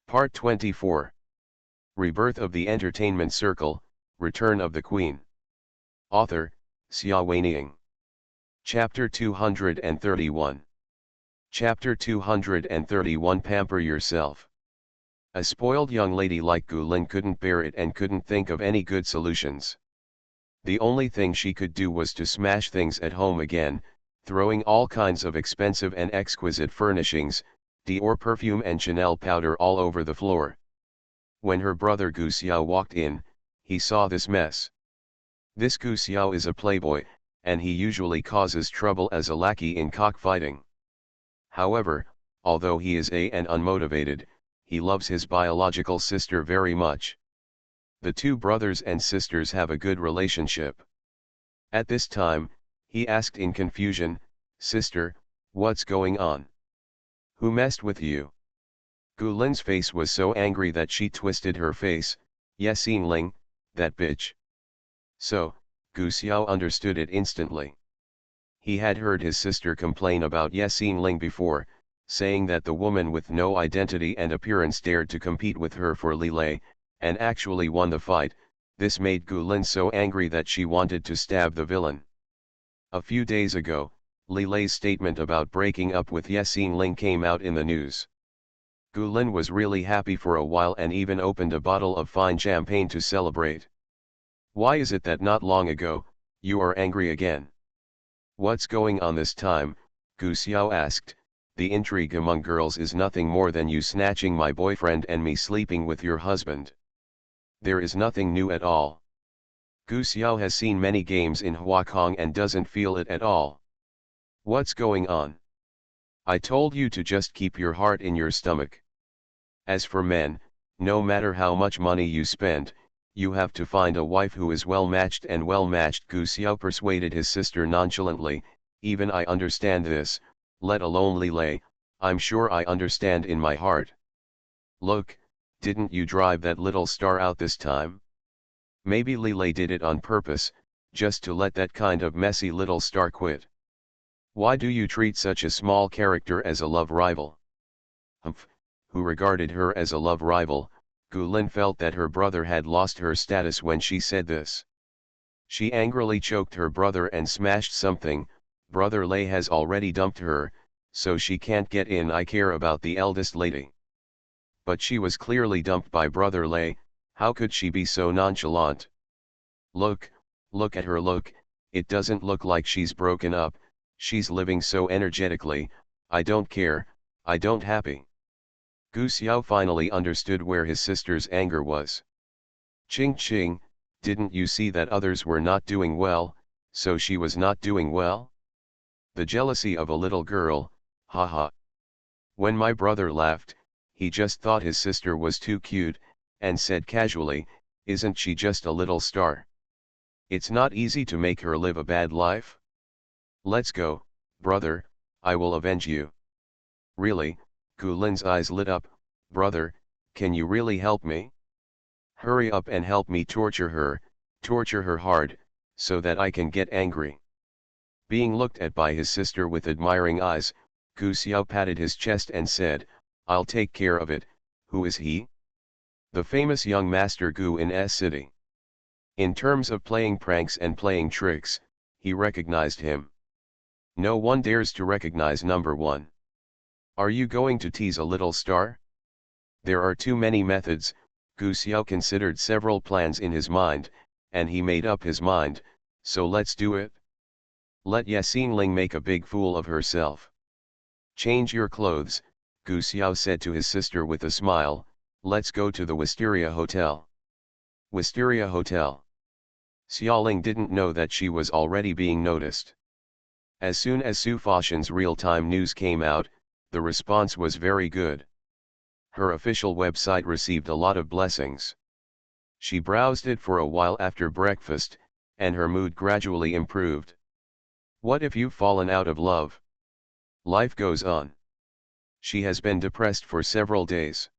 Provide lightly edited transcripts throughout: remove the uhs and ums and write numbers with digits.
Part 24. Rebirth of the Entertainment Circle, Return of the Queen. Author, Xia Weining. Chapter 231. Chapter 231 Pamper Yourself. A spoiled young lady like Gulin couldn't bear it and couldn't think of any good solutions. The only thing she could do was to smash things at home again, throwing all kinds of expensive and exquisite furnishings, Dior perfume and Chanel powder all over the floor. When her brother Gu Xiao walked in, he saw this mess. This Gu Xiao is a playboy, and he usually causes trouble as a lackey in cockfighting. However, although he is and unmotivated, he loves his biological sister very much. The two brothers and sisters have a good relationship. At this time, he asked in confusion, "Sister, what's going on? Who messed with you?" Gulin's face was so angry that she twisted her face. "Yesin Ling, that bitch." So, Gu Xiao understood it instantly. He had heard his sister complain about Yesin Ling before, saying that the woman with no identity and appearance dared to compete with her for Lilei, and actually won the fight. This made Gulin so angry that she wanted to stab the villain. A few days ago, Lilei's statement about breaking up with Yesin Ling came out in the news. Gulin was really happy for a while and even opened a bottle of fine champagne to celebrate. "Why is it that not long ago, you are angry again? What's going on this time?" Gu Xiao asked. "The intrigue among girls is nothing more than you snatching my boyfriend and me sleeping with your husband. There is nothing new at all." Gu Xiao has seen many games in Huakong and doesn't feel it at all. "What's going on? I told you to just keep your heart in your stomach. As for men, no matter how much money you spend, you have to find a wife who is well-matched and well-matched." Gu Xiao persuaded his sister nonchalantly. "Even I understand this, let alone Lilei. I'm sure I understand in my heart. Look, didn't you drive that little star out this time? Maybe Lilei did it on purpose, just to let that kind of messy little star quit. Why do you treat such a small character as a love rival?" Humph, who regarded her as a love rival? Gulin felt that her brother had lost her status when she said this. She angrily choked her brother and smashed something. "Brother Lei has already dumped her, so she can't get in. I care about the eldest lady." But she was clearly dumped by brother Lei. How could she be so nonchalant? Look at her, look, it doesn't look like she's broken up, she's living so energetically. I don't care, I don't happy. Gu Xiao finally understood where his sister's anger was. "Ching ching, didn't you see that others were not doing well, so she was not doing well? The jealousy of a little girl, haha." When my brother laughed, he just thought his sister was too cute, and said casually, "Isn't she just a little star? It's not easy to make her live a bad life. Let's go, brother, I will avenge you." "Really?" Gulin's eyes lit up. "Brother, can you really help me? Hurry up and help me torture her hard, so that I can get angry." Being looked at by his sister with admiring eyes, Gu Xiao patted his chest and said, "I'll take care of it." "Who is he?" "The famous young master Gu in S City. In terms of playing pranks and playing tricks, he recognized him. No one dares to recognize number one. Are you going to tease a little star? There are too many methods." Gu Xiao considered several plans in his mind, and he made up his mind, "So let's do it. Let Yesin Ling make a big fool of herself. Change your clothes," Gu Xiao said to his sister with a smile. "Let's go to the Wisteria Hotel." Wisteria Hotel. Xiaoling didn't know that she was already being noticed. As soon as Su Fashian's real-time news came out, the response was very good. Her official website received a lot of blessings. She browsed it for a while after breakfast, and her mood gradually improved. What if you've fallen out of love? Life goes on. She has been depressed for several days.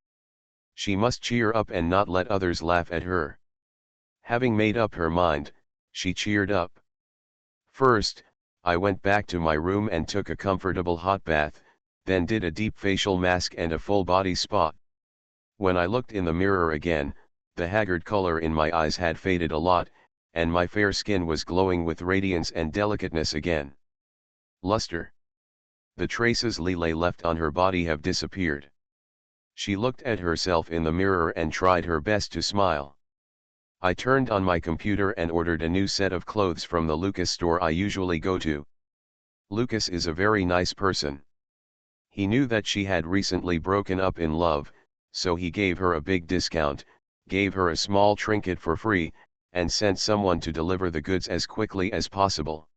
She must cheer up and not let others laugh at her. Having made up her mind, she cheered up. "First, I went back to my room and took a comfortable hot bath, then did a deep facial mask and a full body spa. When I looked in the mirror again, the haggard color in my eyes had faded a lot, and my fair skin was glowing with radiance and delicateness again. Luster. The traces Lily left on her body have disappeared. She looked at herself in the mirror and tried her best to smile. I turned on my computer and ordered a new set of clothes from the Lucas store I usually go to. Lucas is a very nice person. He knew that she had recently broken up in love, so he gave her a big discount, gave her a small trinket for free, and sent someone to deliver the goods as quickly as possible.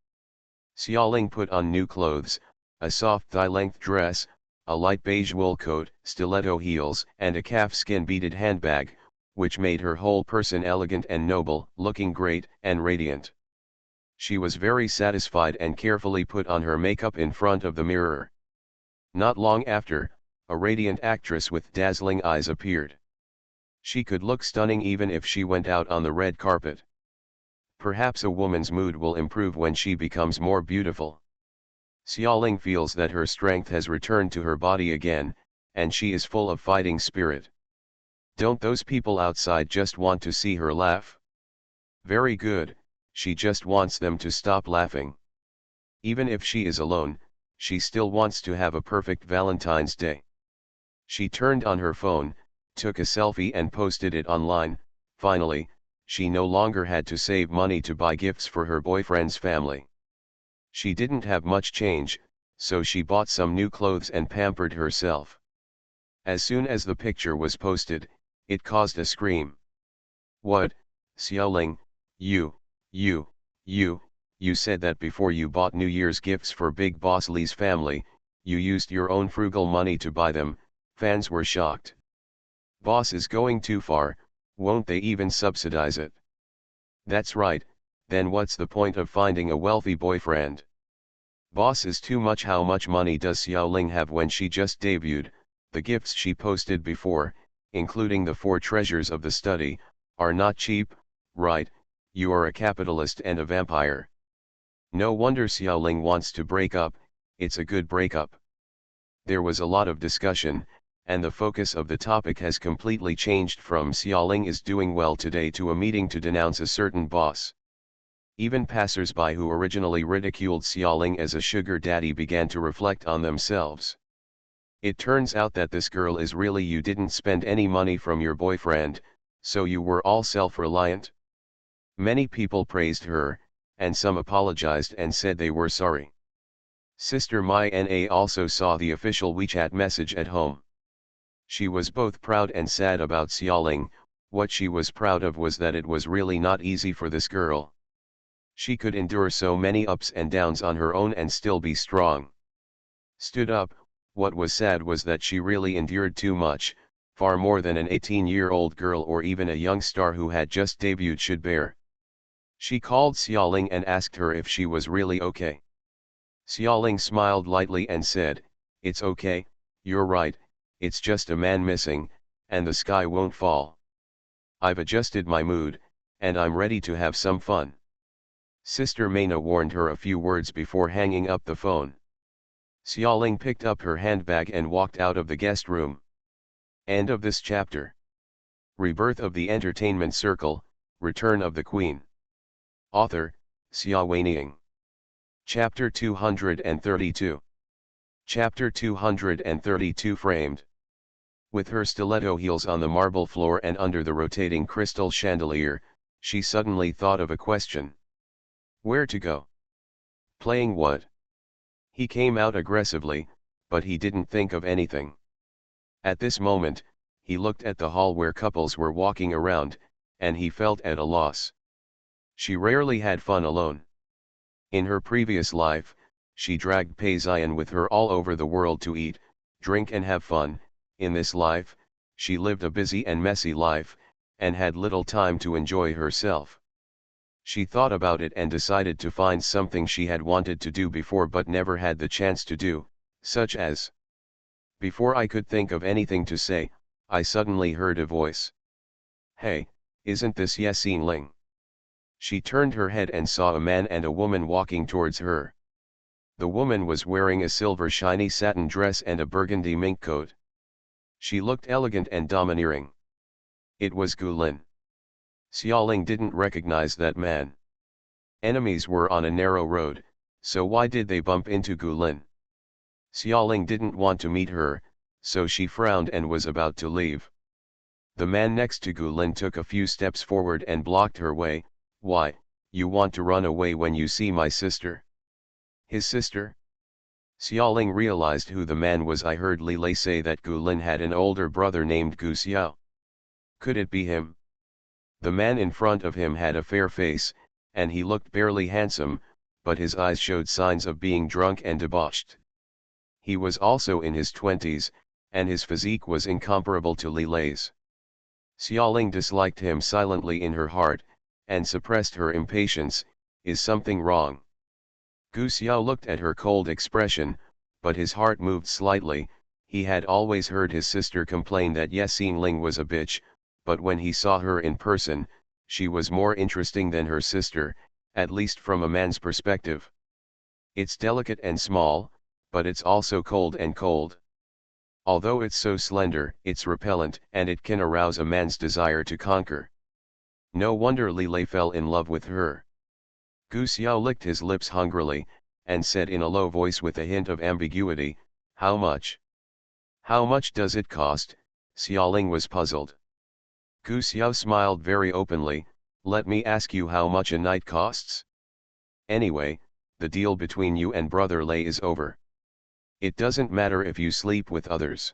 Xiaoling put on new clothes, a soft thigh-length dress, a light beige wool coat, stiletto heels, and a calfskin beaded handbag, which made her whole person elegant and noble, looking great and radiant. She was very satisfied and carefully put on her makeup in front of the mirror. Not long after, a radiant actress with dazzling eyes appeared. She could look stunning even if she went out on the red carpet. Perhaps a woman's mood will improve when she becomes more beautiful. Xiaoling feels that her strength has returned to her body again, and she is full of fighting spirit. Don't those people outside just want to see her laugh? Very good, she just wants them to stop laughing. Even if she is alone, she still wants to have a perfect Valentine's Day. She turned on her phone, took a selfie and posted it online. Finally, she no longer had to save money to buy gifts for her boyfriend's family. She didn't have much change, so she bought some new clothes and pampered herself. As soon as the picture was posted, it caused a scream. What, Xiaoling, you said that before you bought New Year's gifts for Big Boss Li's family, you used your own frugal money to buy them. Fans were shocked. Boss is going too far, won't they even subsidize it? That's right, then what's the point of finding a wealthy boyfriend? Boss is too much. How much money does Xiaoling have when she just debuted? The gifts she posted before, including the 4 treasures of the study, are not cheap, right? You are a capitalist and a vampire. No wonder Xiaoling wants to break up, it's a good breakup. There was a lot of discussion, and the focus of the topic has completely changed from Xiaoling is doing well today to a meeting to denounce a certain boss. Even passers-by who originally ridiculed Xiaoling as a sugar daddy began to reflect on themselves. It turns out that this girl is really you didn't spend any money from your boyfriend, so you were all self-reliant. Many people praised her, and some apologized and said they were sorry. Sister Mai Na also saw the official WeChat message at home. She was both proud and sad about Xiaoling. What she was proud of was that it was really not easy for this girl. She could endure so many ups and downs on her own and still be strong. Stood up. What was sad was that she really endured too much, far more than an 18-year-old girl or even a young star who had just debuted should bear. She called Xiaoling and asked her if she was really okay. Xiaoling smiled lightly and said, "It's okay, you're right, it's just a man missing, and the sky won't fall. I've adjusted my mood, and I'm ready to have some fun." Sister Maina warned her a few words before hanging up the phone. Xiaoling picked up her handbag and walked out of the guest room. End of this chapter. Rebirth of the Entertainment Circle, Return of the Queen. Author, Xia Weiniang. Chapter 232. Chapter 232 Framed. With her stiletto heels on the marble floor and under the rotating crystal chandelier, she suddenly thought of a question. Where to go? Playing what? He came out aggressively, but he didn't think of anything. At this moment, he looked at the hall where couples were walking around, and he felt at a loss. She rarely had fun alone. In her previous life, she dragged Pei Xian with her all over the world to eat, drink and have fun. In this life, she lived a busy and messy life, and had little time to enjoy herself. She thought about it and decided to find something she had wanted to do before but never had the chance to do, such as. Before I could think of anything to say, I suddenly heard a voice. Hey, isn't this Yasin Ling? She turned her head and saw a man and a woman walking towards her. The woman was wearing a silver shiny satin dress and a burgundy mink coat. She looked elegant and domineering. It was Gu Lin. Xiaoling didn't recognize that man. Enemies were on a narrow road, so why did they bump into Gu Lin? Xiaoling didn't want to meet her, so she frowned and was about to leave. The man next to Gu Lin took a few steps forward and blocked her way. Why, you want to run away when you see my sister? His sister? Xiaoling realized who the man was. I heard Li Lei say that Gu Lin had an older brother named Gu Xiao. Could it be him? The man in front of him had a fair face, and he looked barely handsome, but his eyes showed signs of being drunk and debauched. He was also in his 20s, and his physique was incomparable to Li Lei's. Xiaoling disliked him silently in her heart, and suppressed her impatience. Is something wrong? Gu Xiao looked at her cold expression, but his heart moved slightly. He had always heard his sister complain that Ye Xingling was a bitch, but when he saw her in person, she was more interesting than her sister, at least from a man's perspective. It's delicate and small, but it's also cold and cold. Although it's so slender, it's repellent, and it can arouse a man's desire to conquer. No wonder Li Lei fell in love with her. Gu Xiao licked his lips hungrily, and said in a low voice with a hint of ambiguity, "How much?" "How much does it cost?" Xiaoling was puzzled. Gu Xiao smiled very openly. "Let me ask you how much a night costs? Anyway, the deal between you and Brother Lei is over. It doesn't matter if you sleep with others.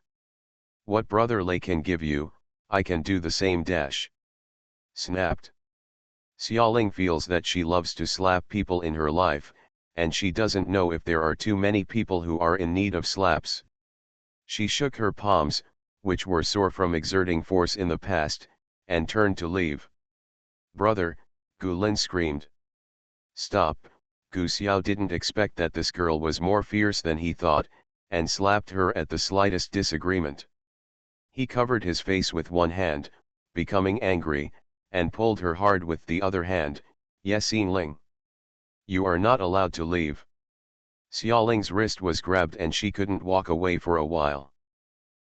What Brother Lei can give you, I can do the same dash." Snapped. Xiaoling feels that she loves to slap people in her life, and she doesn't know if there are too many people who are in need of slaps. She shook her palms, which were sore from exerting force in the past, and turned to leave. "Brother," Gu Lin screamed. "Stop!" Gu Xiao didn't expect that this girl was more fierce than he thought, and slapped her at the slightest disagreement. He covered his face with one hand, becoming angry, and pulled her hard with the other hand. "Ye Xingling, you are not allowed to leave." Xiaoling's wrist was grabbed and she couldn't walk away for a while.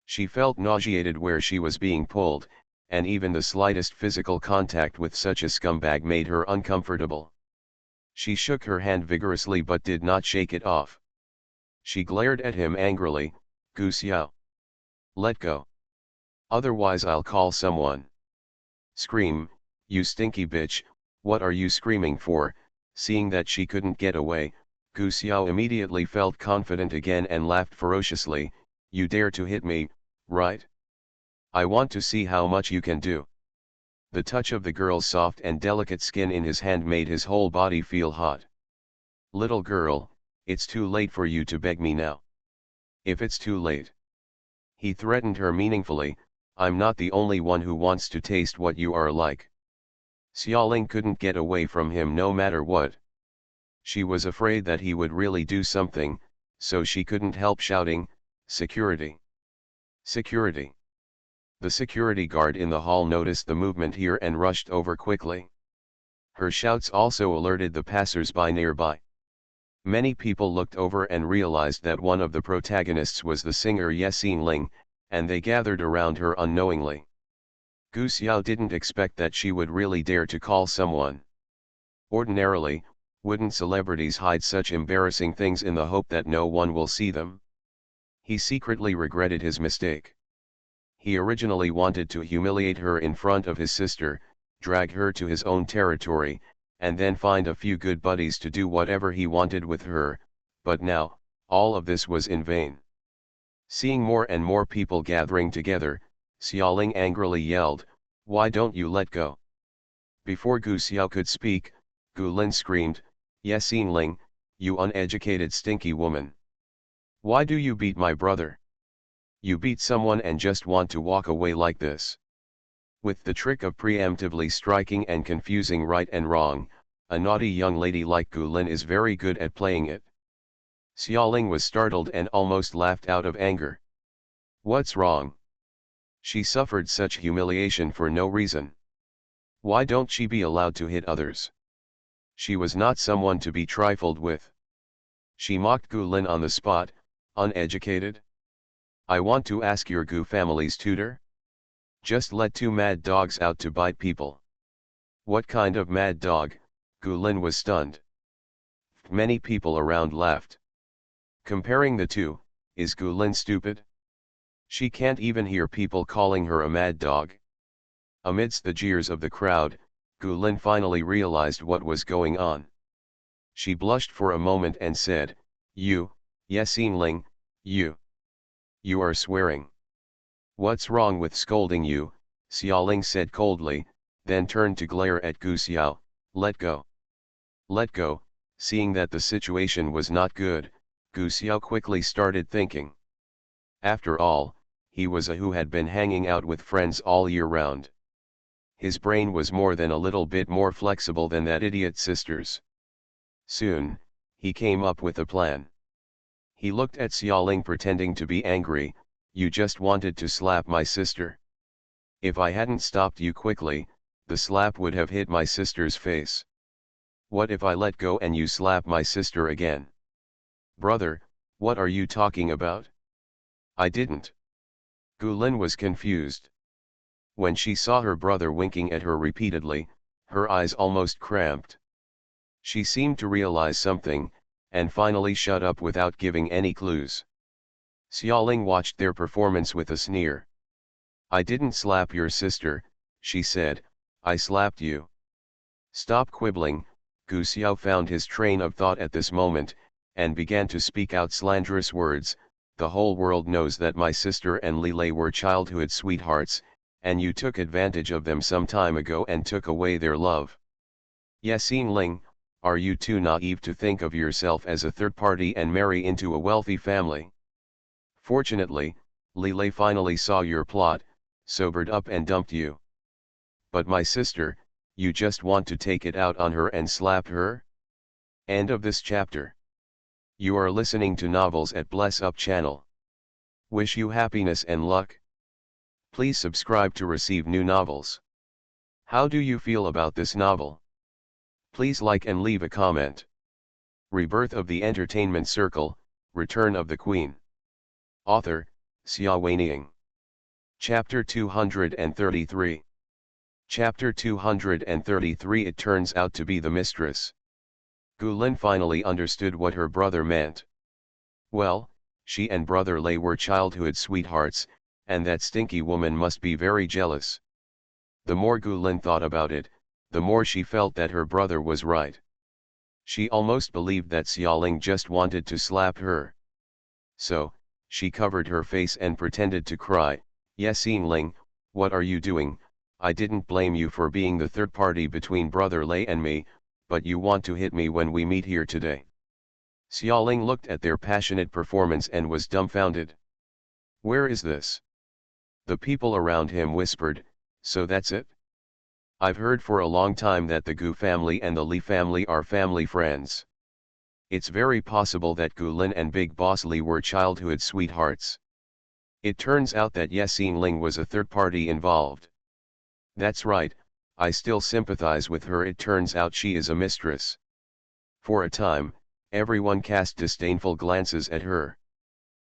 She felt nauseated where she was being pulled, and even the slightest physical contact with such a scumbag made her uncomfortable. She shook her hand vigorously but did not shake it off. She glared at him angrily. "Gu Xiao, let go. Otherwise I'll call someone." "Scream, you stinky bitch, what are you screaming for?" Seeing that she couldn't get away, Gu Xiao immediately felt confident again and laughed ferociously. "You dare to hit me, right? I want to see how much you can do." The touch of the girl's soft and delicate skin in his hand made his whole body feel hot. "Little girl, it's too late for you to beg me now. If it's too late," he threatened her meaningfully, "I'm not the only one who wants to taste what you are like." Xiaoling couldn't get away from him no matter what. She was afraid that he would really do something, so she couldn't help shouting, "Security! Security!" The security guard in the hall noticed the movement here and rushed over quickly. Her shouts also alerted the passers-by nearby. Many people looked over and realized that one of the protagonists was the singer Ye Xingling, and they gathered around her unknowingly. Gu Xiao didn't expect that she would really dare to call someone. Ordinarily, wouldn't celebrities hide such embarrassing things in the hope that no one will see them? He secretly regretted his mistake. He originally wanted to humiliate her in front of his sister, drag her to his own territory, and then find a few good buddies to do whatever he wanted with her, but now, all of this was in vain. Seeing more and more people gathering together, Xiaoling angrily yelled, "Why don't you let go?" Before Gu Xiao could speak, Gu Lin screamed, "Ye Xingling, you uneducated stinky woman. Why do you beat my brother? You beat someone and just want to walk away like this." With the trick of preemptively striking and confusing right and wrong, a naughty young lady like Gu Lin is very good at playing it. Xiaoling was startled and almost laughed out of anger. What's wrong? She suffered such humiliation for no reason. Why don't she be allowed to hit others? She was not someone to be trifled with. She mocked Gu Lin on the spot. Uneducated? I want to ask your Gu family's tutor? Just let two mad dogs out to bite people. What kind of mad dog? Gu Lin was stunned. Many people around laughed. Comparing the two, is Gu Lin stupid? She can't even hear people calling her a mad dog. Amidst the jeers of the crowd, Gu Lin finally realized what was going on. She blushed for a moment and said, "You, Yesin Ling, you are swearing. What's wrong with scolding you?" Xiaoling said coldly, then turned to glare at Gu Xiao. "Let go. Let go." Seeing that the situation was not good, Gu Xiao quickly started thinking. After all, he was a who had been hanging out with friends all year round. His brain was more than a little bit more flexible than that idiot's sister's. Soon, he came up with a plan. He looked at Xiaoling pretending to be angry. "You just wanted to slap my sister. If I hadn't stopped you quickly, the slap would have hit my sister's face. What if I let go and you slap my sister again?" "Brother, what are you talking about? I didn't." Gu Lin was confused. When she saw her brother winking at her repeatedly, her eyes almost cramped. She seemed to realize something, and finally shut up without giving any clues. Xiaoling watched their performance with a sneer. "I didn't slap your sister," she said, "I slapped you." "Stop quibbling." Gu Xiao found his train of thought at this moment, and began to speak out slanderous words. "The whole world knows that my sister and Li Lei were childhood sweethearts, and you took advantage of them some time ago and took away their love. Yesin Ling, are you too naive to think of yourself as a third party and marry into a wealthy family? Fortunately, Li Lei finally saw your plot, sobered up and dumped you. But my sister, you just want to take it out on her and slap her?" End of this chapter. You are listening to Novels at Bless Up channel. Wish you happiness and luck. Please subscribe to receive new novels. How do you feel about this novel? Please like and leave a comment. Rebirth of the Entertainment Circle, Return of the Queen. Author, Xia Weining. Chapter 233. Chapter 233. It turns out to be the mistress. Gu Lin finally understood what her brother meant. Well, she and brother Lei were childhood sweethearts, and that stinky woman must be very jealous. The more Gu Lin thought about it, the more she felt that her brother was right. She almost believed that Xiaoling just wanted to slap her. So, she covered her face and pretended to cry. "Yesin Ling, what are you doing? I didn't blame you for being the third party between brother Lei and me, but you want to hit me when we meet here today." Xiaoling looked at their passionate performance and was dumbfounded. "Where is this?" The people around him whispered, "So that's it? I've heard for a long time that the Gu family and the Li family are family friends. It's very possible that Gu Lin and Big Boss Li were childhood sweethearts. It turns out that Yesin Ling was a third party involved. That's right, I still sympathize with her. It turns out she is a mistress." For a time, everyone cast disdainful glances at her.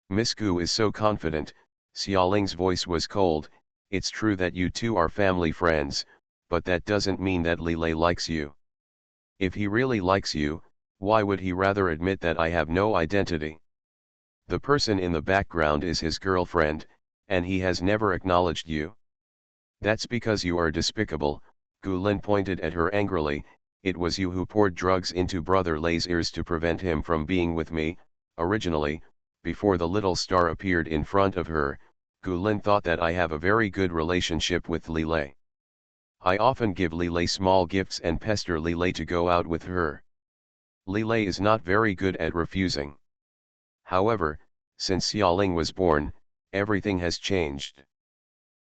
"Miss Gu is so confident." Xiaoling's voice was cold. "It's true that you two are family friends, but that doesn't mean that Li Lei likes you. If he really likes you, why would he rather admit that I have no identity? The person in the background is his girlfriend, and he has never acknowledged you. That's because you are despicable." Gu Lin pointed at her angrily. "It was you who poured drugs into brother Lei's ears to prevent him from being with me." Originally, before the little star appeared in front of her, Gu Lin thought that I have a very good relationship with Li Lei. I often give Li Lei small gifts and pester Li Lei to go out with her. Li Lei is not very good at refusing. However, since Xiaoling was born, everything has changed.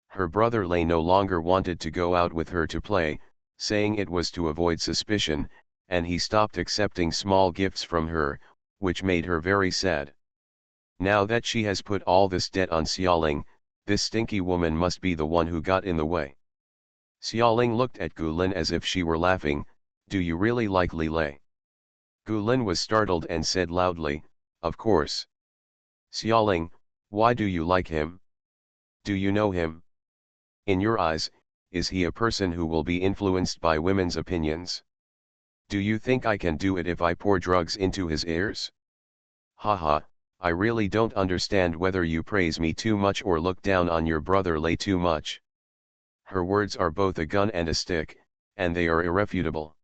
Her brother Lei no longer wanted to go out with her to play, saying it was to avoid suspicion, and he stopped accepting small gifts from her, which made her very sad. Now that she has put all this debt on Xiaoling, this stinky woman must be the one who got in the way. Xiaoling looked at Gu Lin as if she were laughing. "Do you really like Li Lei?" Gu Lin was startled and said loudly, "Of course." "Xiaoling, Why do you like him? Do you know him? In your eyes, is he a person who will be influenced by women's opinions? Do you think I can do it if I pour drugs into his ears? Haha, I really don't understand whether you praise me too much or look down on your brother Lei too much. Her words are both a gun and a stick, and they are irrefutable.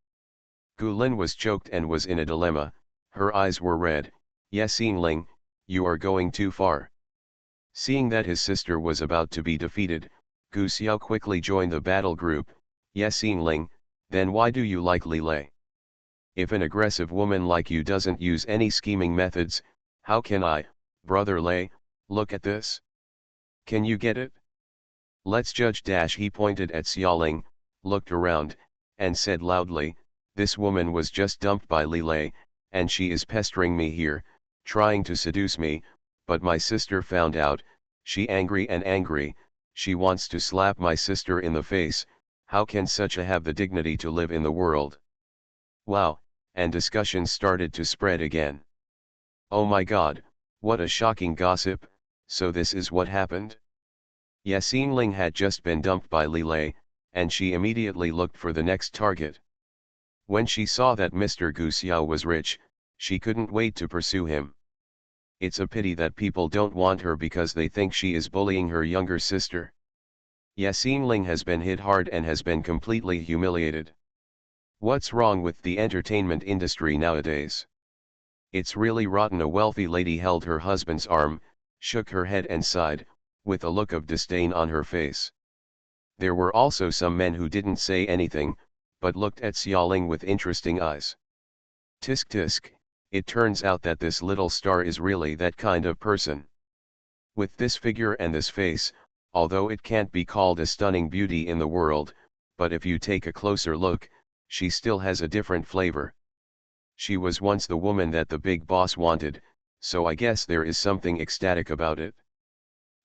Gu Lin was choked and was in a dilemma. Her eyes were red. Yes, Ling, you are going too far. Seeing that his sister was about to be defeated, Gu Xiao quickly joined the battle group. Yes, Ling, then why do you like Li Lei? If an aggressive woman like you doesn't use any scheming methods, how can I, brother Lei, look at this? Can you get it? Let's judge. He pointed at Xiaoling, looked around, and said loudly, this woman was just dumped by Li Lei, and she is pestering me here, trying to seduce me, but my sister found out, she angry, she wants to slap my sister in the face. How can such a have the dignity to live in the world? Wow, and discussions started to spread again. Oh my god, what a shocking gossip, so this is what happened? Yes, Ling had just been dumped by Li Lei, and she immediately looked for the next target. When she saw that Mr. Gu Xiao was rich, she couldn't wait to pursue him. It's a pity that people don't want her because they think she is bullying her younger sister. Yes, Ling has been hit hard and has been completely humiliated. What's wrong with the entertainment industry nowadays? It's really rotten. A wealthy lady held her husband's arm, shook her head and sighed, with a look of disdain on her face. There were also some men who didn't say anything, but looked at Xiaoling with interesting eyes. Tisk tisk, it turns out that this little star is really that kind of person. With this figure and this face, although it can't be called a stunning beauty in the world, but if you take a closer look, she still has a different flavor. She was once the woman that the big boss wanted, so I guess there is something ecstatic about it.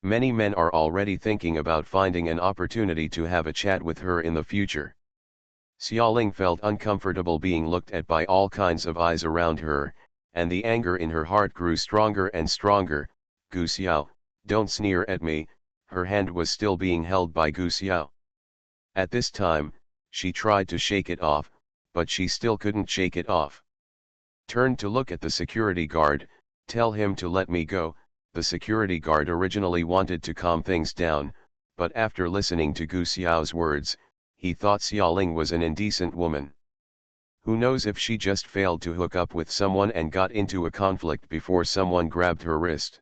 Many men are already thinking about finding an opportunity to have a chat with her in the future. Xiaoling felt uncomfortable being looked at by all kinds of eyes around her, and the anger in her heart grew stronger and stronger. Gu Xiao, don't sneer at me. Her hand was still being held by Gu Xiao. At this time, she tried to shake it off, but she still couldn't shake it off. Turned to look at the security guard, tell him to let me go. The security guard originally wanted to calm things down, but after listening to Gu Xiao's words, he thought Xiaoling was an indecent woman. Who knows if she just failed to hook up with someone and got into a conflict before someone grabbed her wrist.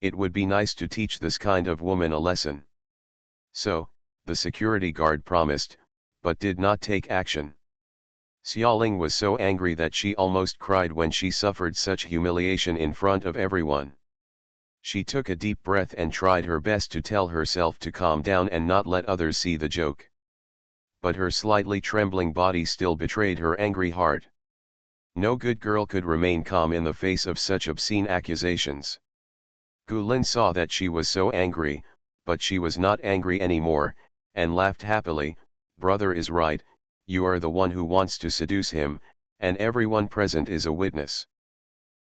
It would be nice to teach this kind of woman a lesson. So, the security guard promised, but did not take action. Xiaoling was so angry that she almost cried when she suffered such humiliation in front of everyone. She took a deep breath and tried her best to tell herself to calm down and not let others see the joke. But her slightly trembling body still betrayed her angry heart. No good girl could remain calm in the face of such obscene accusations. Gu Lin saw that she was so angry, but she was not angry anymore, and laughed happily. Brother is right, you are the one who wants to seduce him, and everyone present is a witness.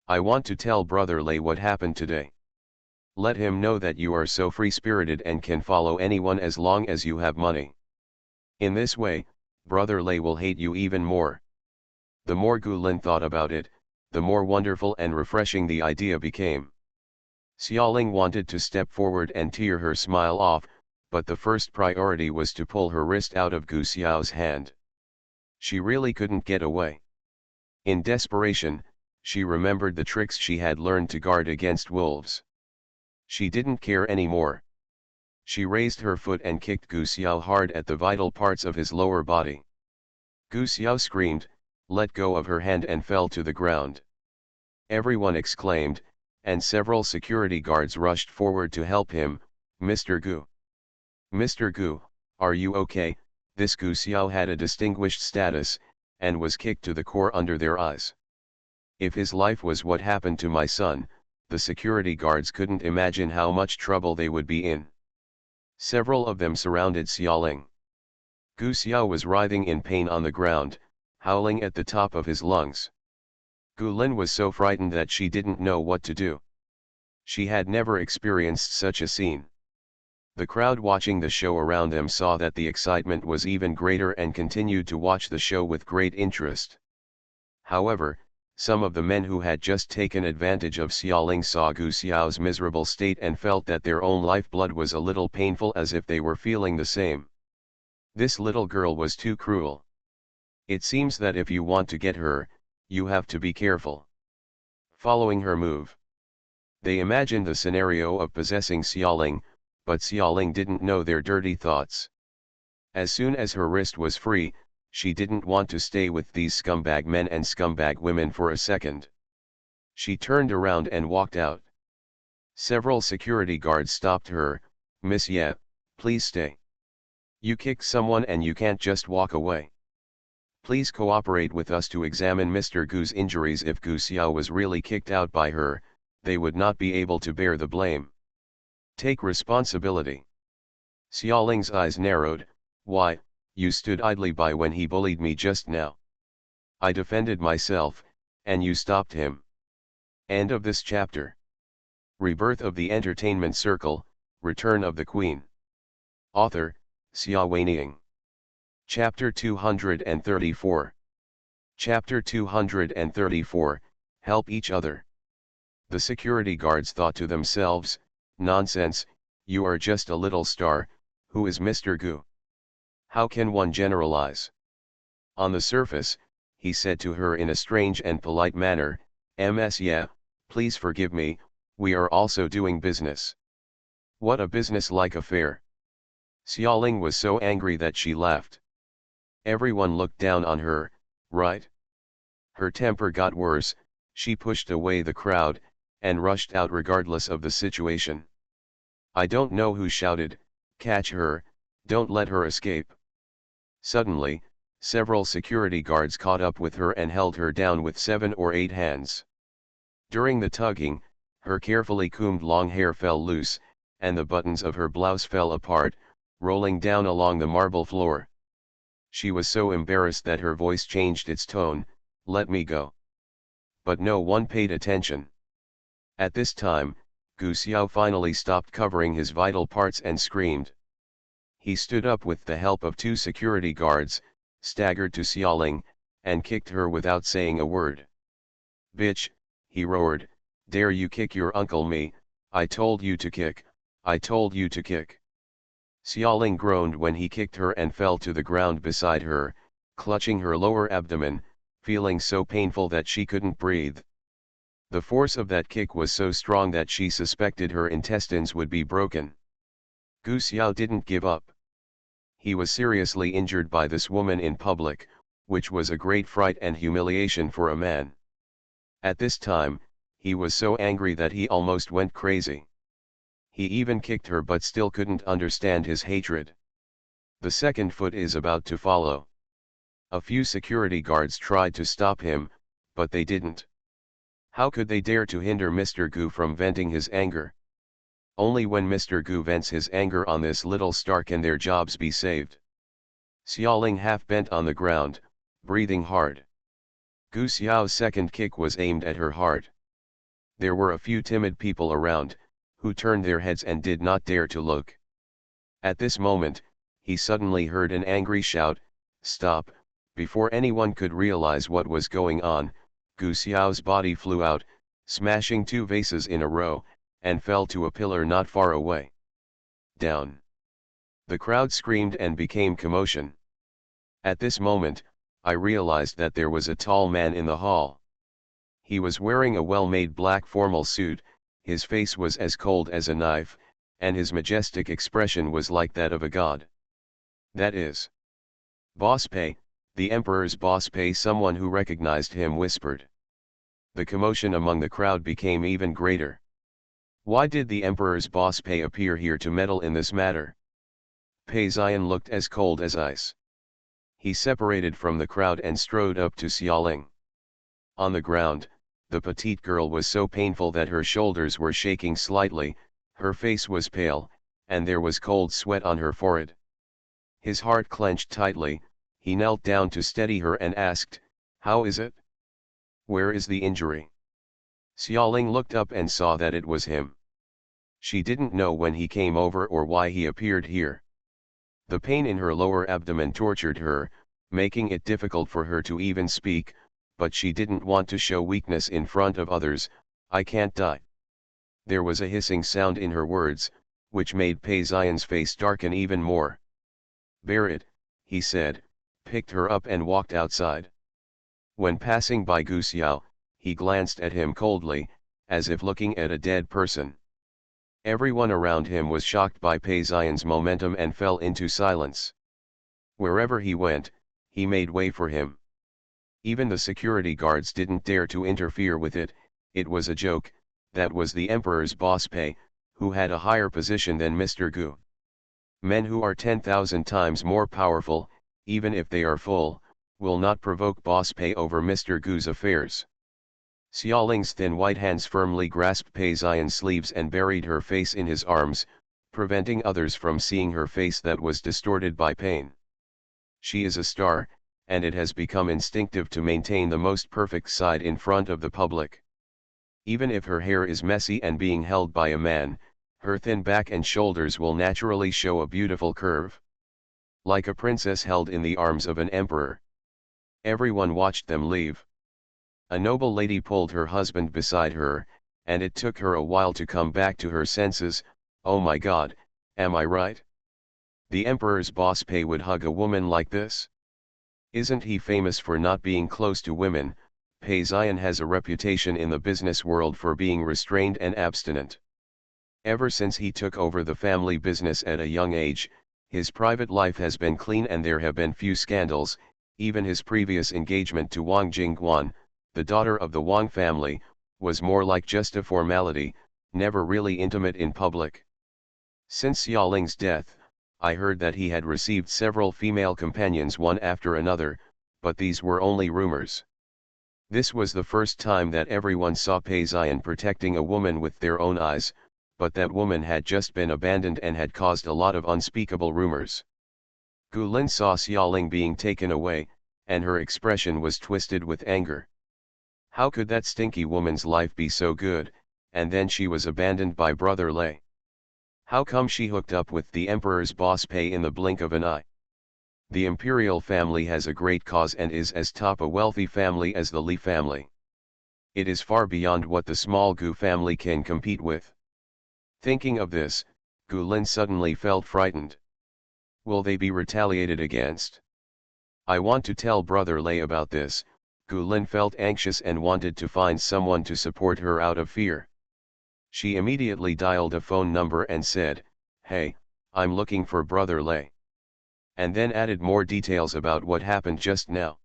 I want to tell Brother Lei what happened today. Let him know that you are so free-spirited and can follow anyone as long as you have money. In this way, Brother Lei will hate you even more. The more Gu Lin thought about it, the more wonderful and refreshing the idea became. Xiaoling wanted to step forward and tear her smile off, but the first priority was to pull her wrist out of Gu Xiao's hand. She really couldn't get away. In desperation, she remembered the tricks she had learned to guard against wolves. She didn't care anymore. She raised her foot and kicked Gu Xiao hard at the vital parts of his lower body. Gu Xiao screamed, let go of her hand and fell to the ground. Everyone exclaimed, and several security guards rushed forward to help him. Mr. Gu. Mr. Gu, are you okay? This Gu Xiao had a distinguished status, and was kicked to the core under their eyes. If his life was what happened to my son, the security guards couldn't imagine how much trouble they would be in. Several of them surrounded Xiaoling. Gu Xiao was writhing in pain on the ground, howling at the top of his lungs. Gu Lin was so frightened that she didn't know what to do. She had never experienced such a scene. The crowd watching the show around them saw that the excitement was even greater and continued to watch the show with great interest. However, some of the men who had just taken advantage of Xiaoling saw Gu Xiao's miserable state and felt that their own lifeblood was a little painful, as if they were feeling the same. This little girl was too cruel. It seems that if you want to get her, you have to be careful. Following her move. They imagined the scenario of possessing Xiaoling, but Xiaoling didn't know their dirty thoughts. As soon as her wrist was free, she didn't want to stay with these scumbag men and scumbag women for a second. She turned around and walked out. Several security guards stopped her. "Miss Ye, please stay. You kicked someone and you can't just walk away. Please cooperate with us to examine Mr. Gu's injuries. If Gu Xiao was really kicked out by her, they would not be able to bear the blame. Take responsibility." Xiaoling's eyes narrowed. "Why, you stood idly by when he bullied me just now. I defended myself, and you stopped him." End of this chapter. Rebirth of the Entertainment Circle, Return of the Queen. Author, Xia Weining. Chapter 234. Chapter 234, Help Each Other. The security guards thought to themselves, "Nonsense, you are just a little star, who is Mr. Gu? How can one generalize?" On the surface, he said to her in a strange and polite manner, "Ms. Ye, please forgive me, we are also doing business." What a business-like affair. Xiaoling was so angry that she laughed. Everyone looked down on her, right? Her temper got worse, she pushed away the crowd, and rushed out regardless of the situation. I don't know who shouted, "Catch her, don't let her escape." Suddenly, several security guards caught up with her and held her down with 7 or 8 hands. During the tugging, her carefully combed long hair fell loose, and the buttons of her blouse fell apart, rolling down along the marble floor. She was so embarrassed that her voice changed its tone, "Let me go." But no one paid attention. At this time, Gu Xiao finally stopped covering his vital parts and screamed. He stood up with the help of 2 security guards, staggered to Xiaoling, and kicked her without saying a word. "Bitch," he roared, "dare you kick your uncle me, I told you to kick, I told you to kick." Xiaoling groaned when he kicked her and fell to the ground beside her, clutching her lower abdomen, feeling so painful that she couldn't breathe. The force of that kick was so strong that she suspected her intestines would be broken. Gu Xiao didn't give up. He was seriously injured by this woman in public, which was a great fright and humiliation for a man. At this time, he was so angry that he almost went crazy. He even kicked her but still couldn't understand his hatred. The second foot is about to follow. A few security guards tried to stop him, but they didn't. How could they dare to hinder Mr. Gu from venting his anger? Only when Mr. Gu vents his anger on this little star can their jobs be saved. Xiaoling half bent on the ground, breathing hard. Gu Xiao's second kick was aimed at her heart. There were a few timid people around, who turned their heads and did not dare to look. At this moment, he suddenly heard an angry shout, "Stop!" Before anyone could realize what was going on, Gu Xiao's body flew out, smashing 2 vases in a row, and fell to a pillar not far away. Down. The crowd screamed and became commotion. At this moment, I realized that there was a tall man in the hall. He was wearing a well-made black formal suit, his face was as cold as a knife, and his majestic expression was like that of a god. "That is Boss Pei, the Emperor's Boss Pei," someone who recognized him whispered. The commotion among the crowd became even greater. Why did the Emperor's Boss Pei appear here to meddle in this matter? Pei Xian looked as cold as ice. He separated from the crowd and strode up to Xiaoling. On the ground, the petite girl was so painful that her shoulders were shaking slightly, her face was pale, and there was cold sweat on her forehead. His heart clenched tightly, he knelt down to steady her and asked, "How is it? Where is the injury?" Xiaoling looked up and saw that it was him. She didn't know when he came over or why he appeared here. The pain in her lower abdomen tortured her, making it difficult for her to even speak, but she didn't want to show weakness in front of others. I can't die. There was a hissing sound in her words, which made Pei Xian's face darken even more. Bear it, he said, picked her up and walked outside. When passing by Gu Xiao, he glanced at him coldly, as if looking at a dead person. Everyone around him was shocked by Pei Xian's momentum and fell into silence. Wherever he went, he made way for him. Even the security guards didn't dare to interfere with it. It was a joke. That was the emperor's boss Pei, who had a higher position than Mr. Gu. Men who are 10,000 times more powerful, even if they are full, will not provoke boss Pei over Mr. Gu's affairs. Xiaoling's thin white hands firmly grasped Pei Xian's sleeves and buried her face in his arms, preventing others from seeing her face that was distorted by pain. She is a star, and it has become instinctive to maintain the most perfect side in front of the public. Even if her hair is messy and being held by a man, her thin back and shoulders will naturally show a beautiful curve. Like a princess held in the arms of an emperor. Everyone watched them leave. A noble lady pulled her husband beside her, and it took her a while to come back to her senses. Oh my God, am I right? The emperor's boss Pei would hug a woman like this? Isn't he famous for not being close to women? Pei Xian has a reputation in the business world for being restrained and abstinent. Ever since he took over the family business at a young age, his private life has been clean and there have been few scandals. Even his previous engagement to Wang Jingguan, the daughter of the Wang family, was more like just a formality, never really intimate in public. Since Xiaoling's death, I heard that he had received several female companions one after another, but these were only rumors. This was the first time that everyone saw Pei Xian protecting a woman with their own eyes, but that woman had just been abandoned and had caused a lot of unspeakable rumors. Gu Lin saw Xiaoling being taken away, and her expression was twisted with anger. How could that stinky woman's life be so good, and then she was abandoned by Brother Lei? How come she hooked up with the emperor's boss Pei in the blink of an eye? The imperial family has a great cause and is as top a wealthy family as the Li family. It is far beyond what the small Gu family can compete with. Thinking of this, Gu Lin suddenly felt frightened. Will they be retaliated against? I want to tell Brother Lei about this. Gu Lin felt anxious and wanted to find someone to support her out of fear. She immediately dialed a phone number and said, "Hey, I'm looking for Brother Lei." And then added more details about what happened just now.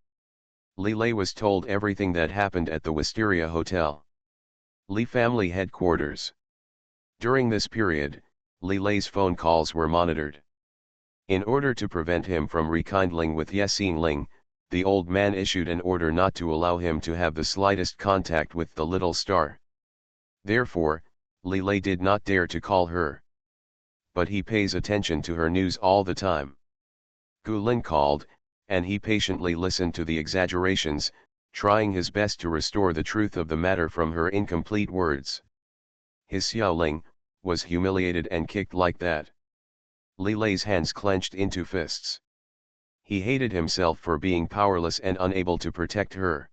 Li Lei was told everything that happened at the Wisteria Hotel. Li family headquarters. During this period, Li Lei's phone calls were monitored. In order to prevent him from rekindling with Ye Xingling, the old man issued an order not to allow him to have the slightest contact with the little star. Therefore, Li Lei did not dare to call her. But he pays attention to her news all the time. Gu Lin called, and he patiently listened to the exaggerations, trying his best to restore the truth of the matter from her incomplete words. His Xiaoling was humiliated and kicked like that. Li Lei's hands clenched into fists. He hated himself for being powerless and unable to protect her.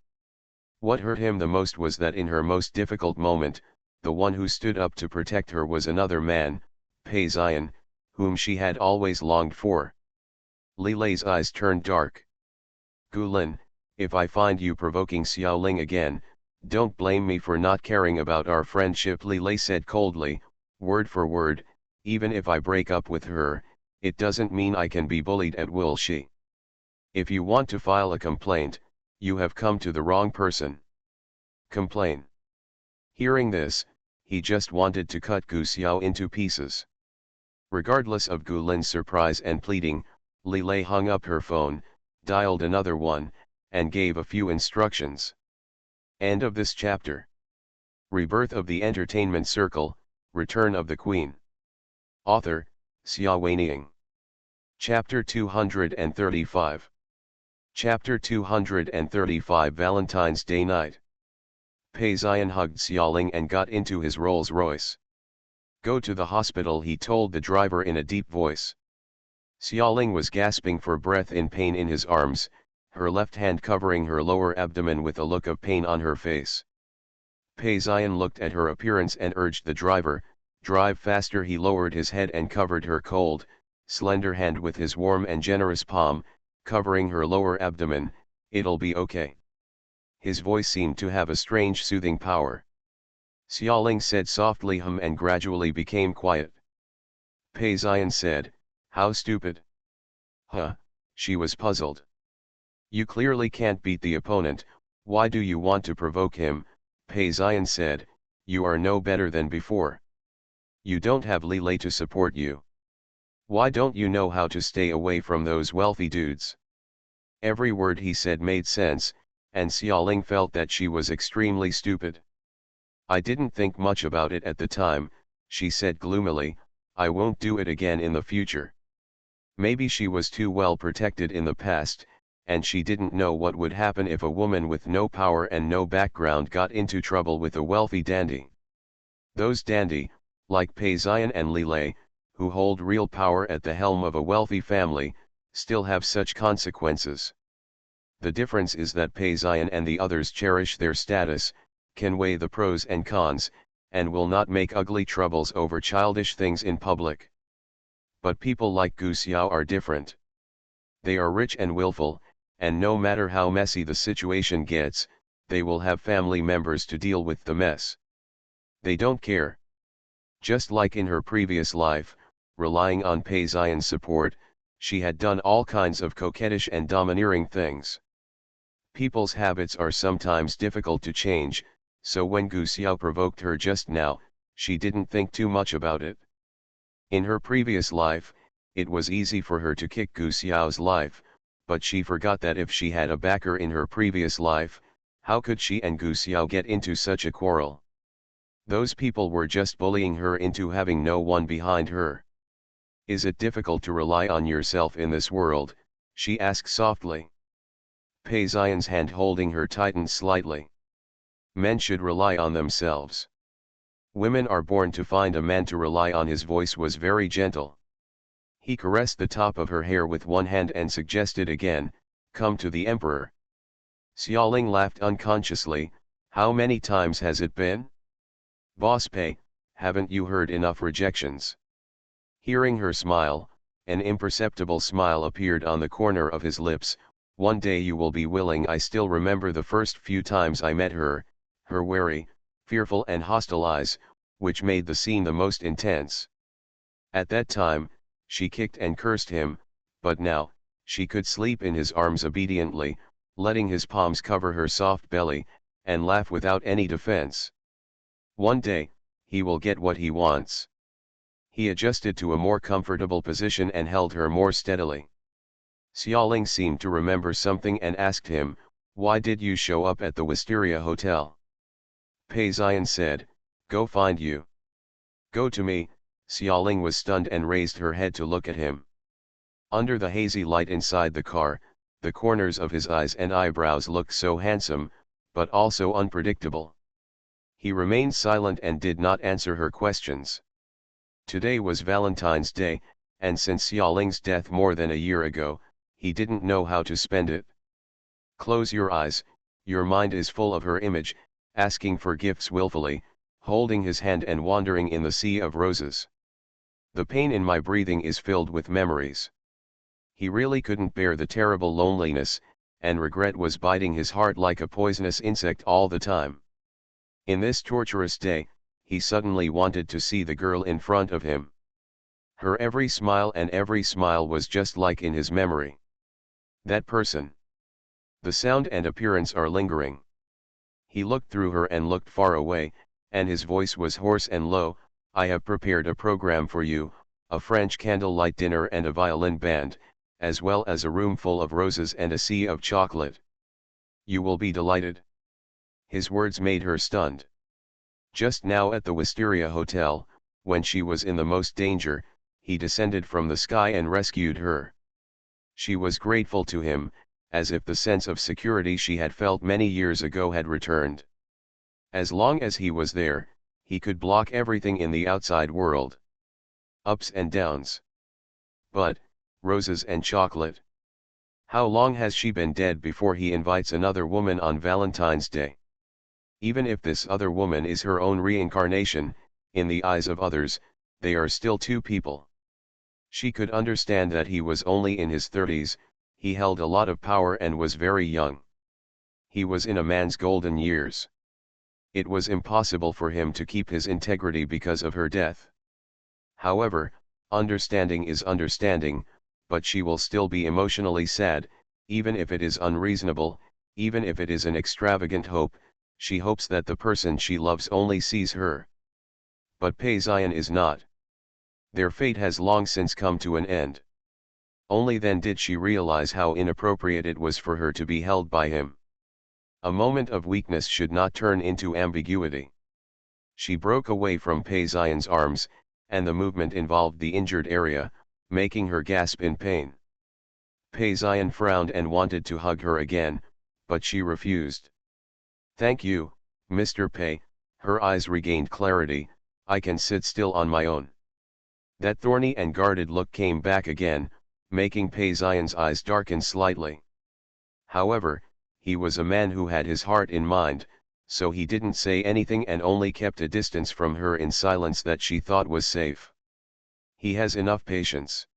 What hurt him the most was that in her most difficult moment, the one who stood up to protect her was another man, Pei Xian, whom she had always longed for. Li Lei's eyes turned dark. Gu Lin, if I find you provoking Xiaoling again, don't blame me for not caring about our friendship, Li Lei said coldly, word for word. Even if I break up with her, it doesn't mean I can be bullied at will. If you want to file a complaint, you have come to the wrong person. Complain. Hearing this, he just wanted to cut Gu Xiao into pieces. Regardless of Gu Lin's surprise and pleading, Li Lei hung up her phone, dialed another one, and gave a few instructions. End of this chapter. Rebirth of the Entertainment Circle, Return of the Queen. Author, Xia Weining. Chapter 235. Chapter 235 Valentine's Day Night. Pei Xian hugged Xiaoling and got into his Rolls-Royce. Go to the hospital, he told the driver in a deep voice. Xiaoling was gasping for breath in pain in his arms, her left hand covering her lower abdomen with a look of pain on her face. Pei Xian looked at her appearance and urged the driver, drive faster. He lowered his head and covered her cold, slender hand with his warm and generous palm, covering her lower abdomen. It'll be okay. His voice seemed to have a strange soothing power. Xiaoling said softly and gradually became quiet. Pei Xian said, how stupid. Huh, she was puzzled. You clearly can't beat the opponent, why do you want to provoke him? Pei Xian said, you are no better than before. You don't have Li Lei to support you. Why don't you know how to stay away from those wealthy dudes? Every word he said made sense, and Xiaoling felt that she was extremely stupid. I didn't think much about it at the time, she said gloomily, I won't do it again in the future. Maybe she was too well protected in the past, and she didn't know what would happen if a woman with no power and no background got into trouble with a wealthy dandy. Those dandy, like Pei Xian and Li Lei, who hold real power at the helm of a wealthy family, still have such consequences. The difference is that Pei Xian and the others cherish their status, can weigh the pros and cons, and will not make ugly troubles over childish things in public. But people like Gu Xiao are different. They are rich and willful, and no matter how messy the situation gets, they will have family members to deal with the mess. They don't care. Just like in her previous life, relying on Pei Xian's support, she had done all kinds of coquettish and domineering things. People's habits are sometimes difficult to change, so when Gu Xiao provoked her just now, she didn't think too much about it. In her previous life, it was easy for her to kick Gu Xiao's life, but she forgot that if she had a backer in her previous life, how could she and Gu Xiao get into such a quarrel? Those people were just bullying her into having no one behind her. Is it difficult to rely on yourself in this world? She asked softly. Pei Xian's hand holding her tightened slightly. Men should rely on themselves. Women are born to find a man to rely on. His voice was very gentle. He caressed the top of her hair with one hand and suggested again, come to the emperor. Xiaoling laughed unconsciously, how many times has it been? Boss Pei, haven't you heard enough rejections? Hearing her smile, an imperceptible smile appeared on the corner of his lips. One day you will be willing. I still remember the first few times I met her, her wary, fearful and hostile eyes, which made the scene the most intense. At that time, she kicked and cursed him, but now, she could sleep in his arms obediently, letting his palms cover her soft belly, and laugh without any defense. One day, he will get what he wants. He adjusted to a more comfortable position and held her more steadily. Xiaoling seemed to remember something and asked him, why did you show up at the Wisteria Hotel? Pei Xian said, go find you. Go to me. Xiaoling was stunned and raised her head to look at him. Under the hazy light inside the car, the corners of his eyes and eyebrows looked so handsome, but also unpredictable. He remained silent and did not answer her questions. Today was Valentine's Day, and since Xiaoling's death more than a year ago, he didn't know how to spend it. Close your eyes, your mind is full of her image, asking for gifts willfully, holding his hand and wandering in the sea of roses. The pain in my breathing is filled with memories. He really couldn't bear the terrible loneliness, and regret was biting his heart like a poisonous insect all the time. In this torturous day, he suddenly wanted to see the girl in front of him. Her every smile was just like in his memory. That person. The sound and appearance are lingering. He looked through her and looked far away, and his voice was hoarse and low, I have prepared a program for you, a French candlelight dinner and a violin band, as well as a room full of roses and a sea of chocolate. You will be delighted. His words made her stunned. Just now at the Wisteria Hotel, when she was in the most danger, he descended from the sky and rescued her. She was grateful to him, as if the sense of security she had felt many years ago had returned. As long as he was there, He could block everything in the outside world. Ups and downs. But, roses and chocolate. How long has she been dead before he invites another woman on Valentine's Day? Even if this other woman is her own reincarnation, in the eyes of others, they are still two people. She could understand that he was only in his 30s, he held a lot of power and was very young. He was in a man's golden years. It was impossible for him to keep his integrity because of her death. However, understanding is understanding, but she will still be emotionally sad, even if it is unreasonable, even if it is an extravagant hope. She hopes that the person she loves only sees her. But Pei Xian is not. Their fate has long since come to an end. Only then did she realize how inappropriate it was for her to be held by him. A moment of weakness should not turn into ambiguity. She broke away from Pei Xian's arms, and the movement involved the injured area, making her gasp in pain. Pei Xian frowned and wanted to hug her again, but she refused. "Thank you, Mr. Pei," her eyes regained clarity, "I can sit still on my own." That thorny and guarded look came back again, making Pei Xian's eyes darken slightly. However, he was a man who had his heart in mind, so he didn't say anything and only kept a distance from her in silence that she thought was safe. He has enough patience.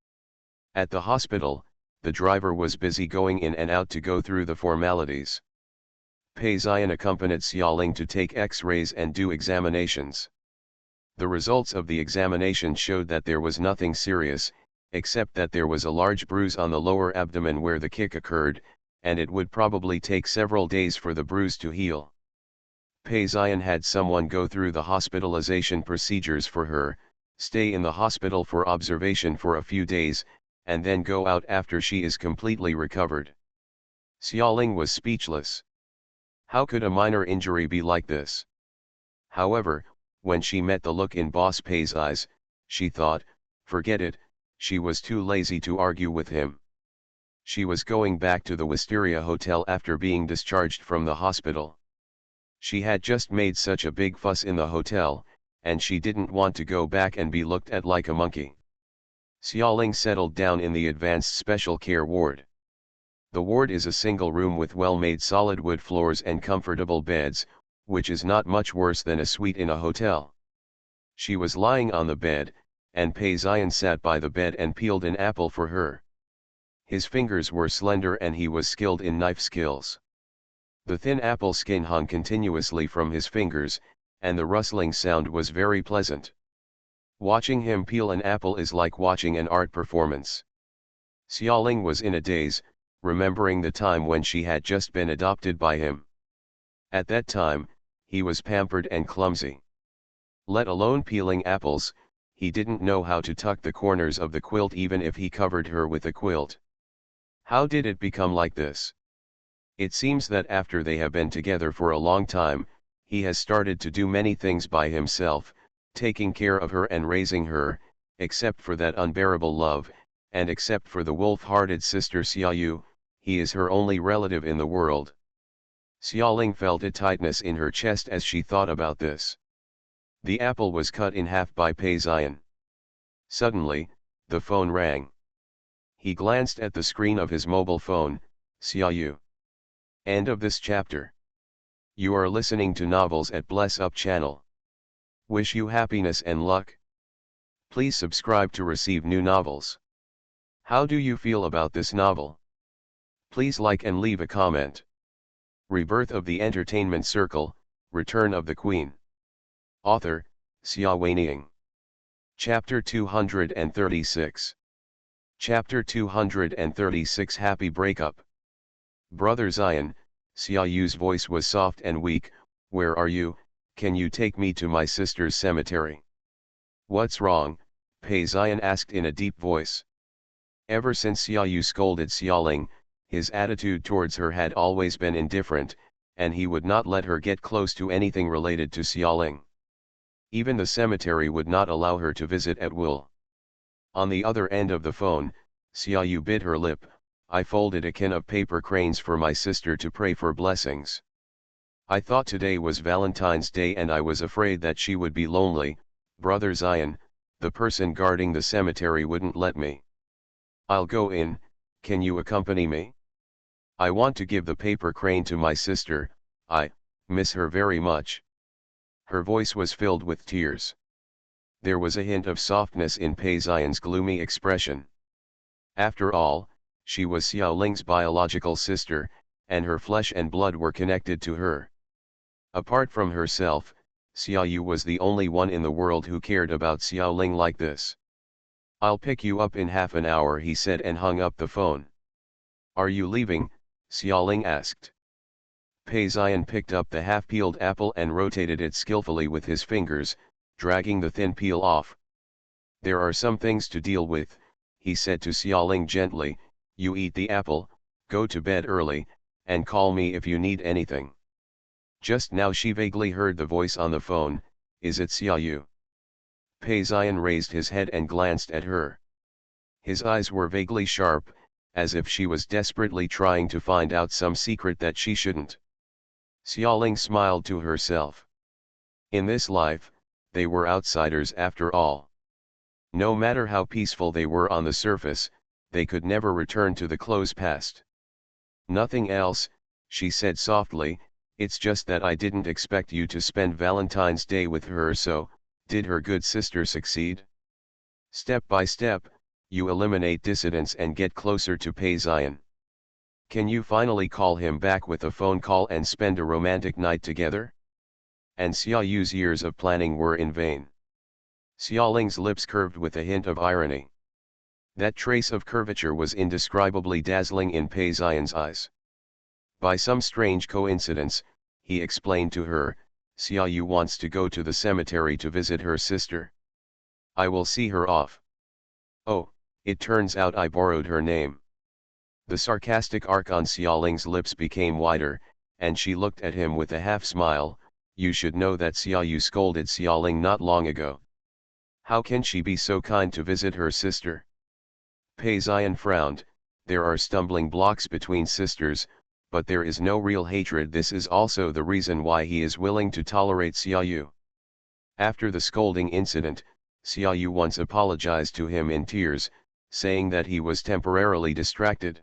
At the hospital, the driver was busy going in and out to go through the formalities. Pei Xian accompanied Xiaoling to take X-rays and do examinations. The results of the examination showed that there was nothing serious, except that there was a large bruise on the lower abdomen where the kick occurred, and it would probably take several days for the bruise to heal. Pei Xian had someone go through the hospitalization procedures for her, stay in the hospital for observation for a few days, and then go out after she is completely recovered. Xiaoling was speechless. How could a minor injury be like this? However, when she met the look in Boss Pei's eyes, she thought, forget it, she was too lazy to argue with him. She was going back to the Wisteria Hotel after being discharged from the hospital. She had just made such a big fuss in the hotel, and she didn't want to go back and be looked at like a monkey. Xiaoling settled down in the advanced special care ward. The ward is a single room with well-made solid wood floors and comfortable beds, which is not much worse than a suite in a hotel. She was lying on the bed, and Pei Xian sat by the bed and peeled an apple for her. His fingers were slender and he was skilled in knife skills. The thin apple skin hung continuously from his fingers, and the rustling sound was very pleasant. Watching him peel an apple is like watching an art performance. Xiaoling was in a daze, remembering the time when she had just been adopted by him. At that time, he was pampered and clumsy. Let alone peeling apples, he didn't know how to tuck the corners of the quilt even if he covered her with a quilt. How did it become like this? It seems that after they have been together for a long time, he has started to do many things by himself, taking care of her and raising her, except for that unbearable love, and except for the wolf-hearted sister Xiaoyu, he is her only relative in the world. Xiaoling felt a tightness in her chest as she thought about this. The apple was cut in half by Pei Xian. Suddenly, the phone rang. He glanced at the screen of his mobile phone. Xiaoyu. End of this chapter. You are listening to Novels at Bless Up channel. Wish you happiness and luck. Please subscribe to receive new novels. How do you feel about this novel? Please like and leave a comment. Rebirth of the Entertainment Circle, Return of the Queen. Author, Xia Weiniang. Chapter 236. Chapter 236 Happy Breakup. Brother Xian, Xiaoyu's voice was soft and weak, where are you, can you take me to my sister's cemetery? What's wrong? Pei Xian asked in a deep voice. Ever since Xiaoyu scolded Xiaoling, his attitude towards her had always been indifferent, and he would not let her get close to anything related to Xiaoling. Even the cemetery would not allow her to visit at will. On the other end of the phone, Xiaoyu bit her lip. I folded a can of paper cranes for my sister to pray for blessings. I thought today was Valentine's Day and I was afraid that she would be lonely, Brother Zion, the person guarding the cemetery wouldn't let me. I'll go in, can you accompany me? I want to give the paper crane to my sister, I miss her very much. Her voice was filled with tears. There was a hint of softness in Pei Zion's gloomy expression. After all, she was Xiao Ling's biological sister, and her flesh and blood were connected to her. Apart from herself, Xiao Yu was the only one in the world who cared about Xiao Ling like this. I'll pick you up in half an hour, he said and hung up the phone. Are you leaving? Xiao Ling asked. Pei Zion picked up the half-peeled apple and rotated it skillfully with his fingers, dragging the thin peel off. There are some things to deal with, he said to Xiao Ling gently. You eat the apple, go to bed early, and call me if you need anything. Just now she vaguely heard the voice on the phone. Is it Xiao Yu? Pei Zion raised his head and glanced at her. His eyes were vaguely sharp, as if she was desperately trying to find out some secret that she shouldn't. Xiao Ling smiled to herself. In this life, they were outsiders after all. No matter how peaceful they were on the surface, they could never return to the close past. Nothing else, she said softly. It's just that I didn't expect you to spend Valentine's Day with her, so, did her good sister succeed? Step by step, you eliminate dissidents and get closer to Pei Zion. Can you finally call him back with a phone call and spend a romantic night together? And Xiao Yu's years of planning were in vain. Xiao Ling's lips curved with a hint of irony. That trace of curvature was indescribably dazzling in Pei Zion's eyes. By some strange coincidence, he explained to her, Xiao Yu wants to go to the cemetery to visit her sister. I will see her off. Oh, it turns out I borrowed her name. The sarcastic arc on Xiao Ling's lips became wider, and she looked at him with a half-smile. You should know that Xiao Yu scolded Xiao Ling not long ago. How can she be so kind to visit her sister? Pei Zion frowned. There are stumbling blocks between sisters, but there is no real hatred. This is also the reason why he is willing to tolerate Xiao Yu. After the scolding incident, Xiao Yu once apologized to him in tears, saying that he was temporarily distracted.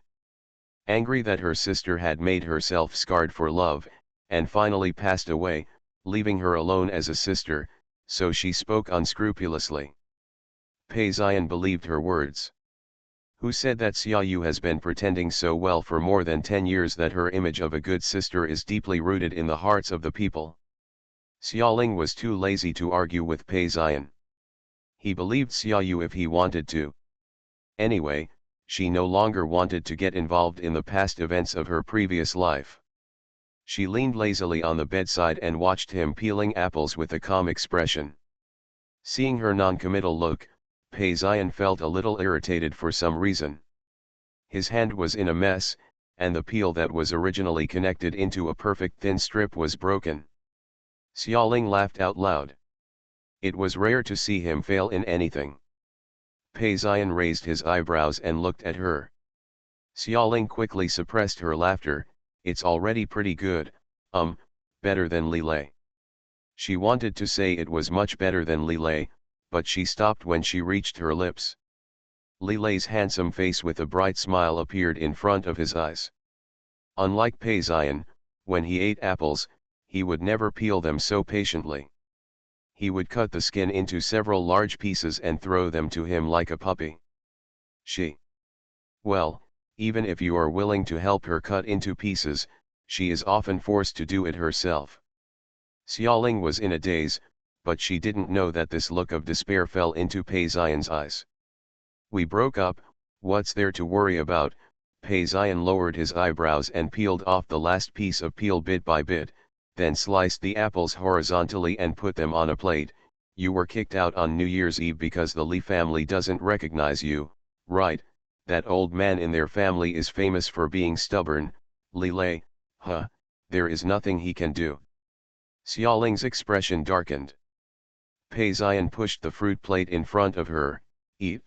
Angry that her sister had made herself scarred for love, and finally passed away, leaving her alone as a sister, so she spoke unscrupulously. Pei Zion believed her words. Who said that Xiao Yu has been pretending so well for more than 10 years that her image of a good sister is deeply rooted in the hearts of the people? Xiao Ling was too lazy to argue with Pei Zion. He believed Xiao Yu if he wanted to. Anyway, she no longer wanted to get involved in the past events of her previous life. She leaned lazily on the bedside and watched him peeling apples with a calm expression. Seeing her non-committal look, Pei Zion felt a little irritated for some reason. His hand was in a mess, and the peel that was originally connected into a perfect thin strip was broken. Xiao Ling laughed out loud. It was rare to see him fail in anything. Pei Zion raised his eyebrows and looked at her. Xiao Ling quickly suppressed her laughter. It's already pretty good, better than Li Lei. She wanted to say it was much better than Li Lei, but she stopped when she reached her lips. Li Lei's handsome face with a bright smile appeared in front of his eyes. Unlike Pei Zion, when he ate apples, he would never peel them so patiently. He would cut the skin into several large pieces and throw them to him like a puppy. Well, even if you are willing to help her cut into pieces, she is often forced to do it herself. Xiao Ling was in a daze, but she didn't know that this look of despair fell into Pei Zion's eyes. We broke up, what's there to worry about? Pei Zion lowered his eyebrows and peeled off the last piece of peel bit by bit, then sliced the apples horizontally and put them on a plate. You were kicked out on New Year's Eve because the Li family doesn't recognize you, right? That old man in their family is famous for being stubborn. Li Lei, there is nothing he can do. Xiao Ling's expression darkened. Pei Zion pushed the fruit plate in front of her. Eat.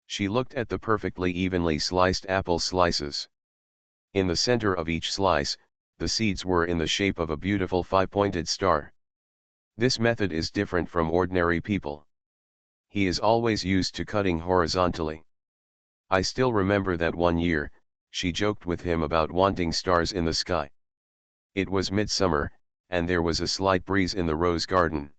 She looked at the perfectly evenly sliced apple slices. In the center of each slice, the seeds were in the shape of a beautiful five-pointed star. This method is different from ordinary people. He is always used to cutting horizontally. I still remember that one year, she joked with him about wanting stars in the sky. It was midsummer, and there was a slight breeze in the rose garden.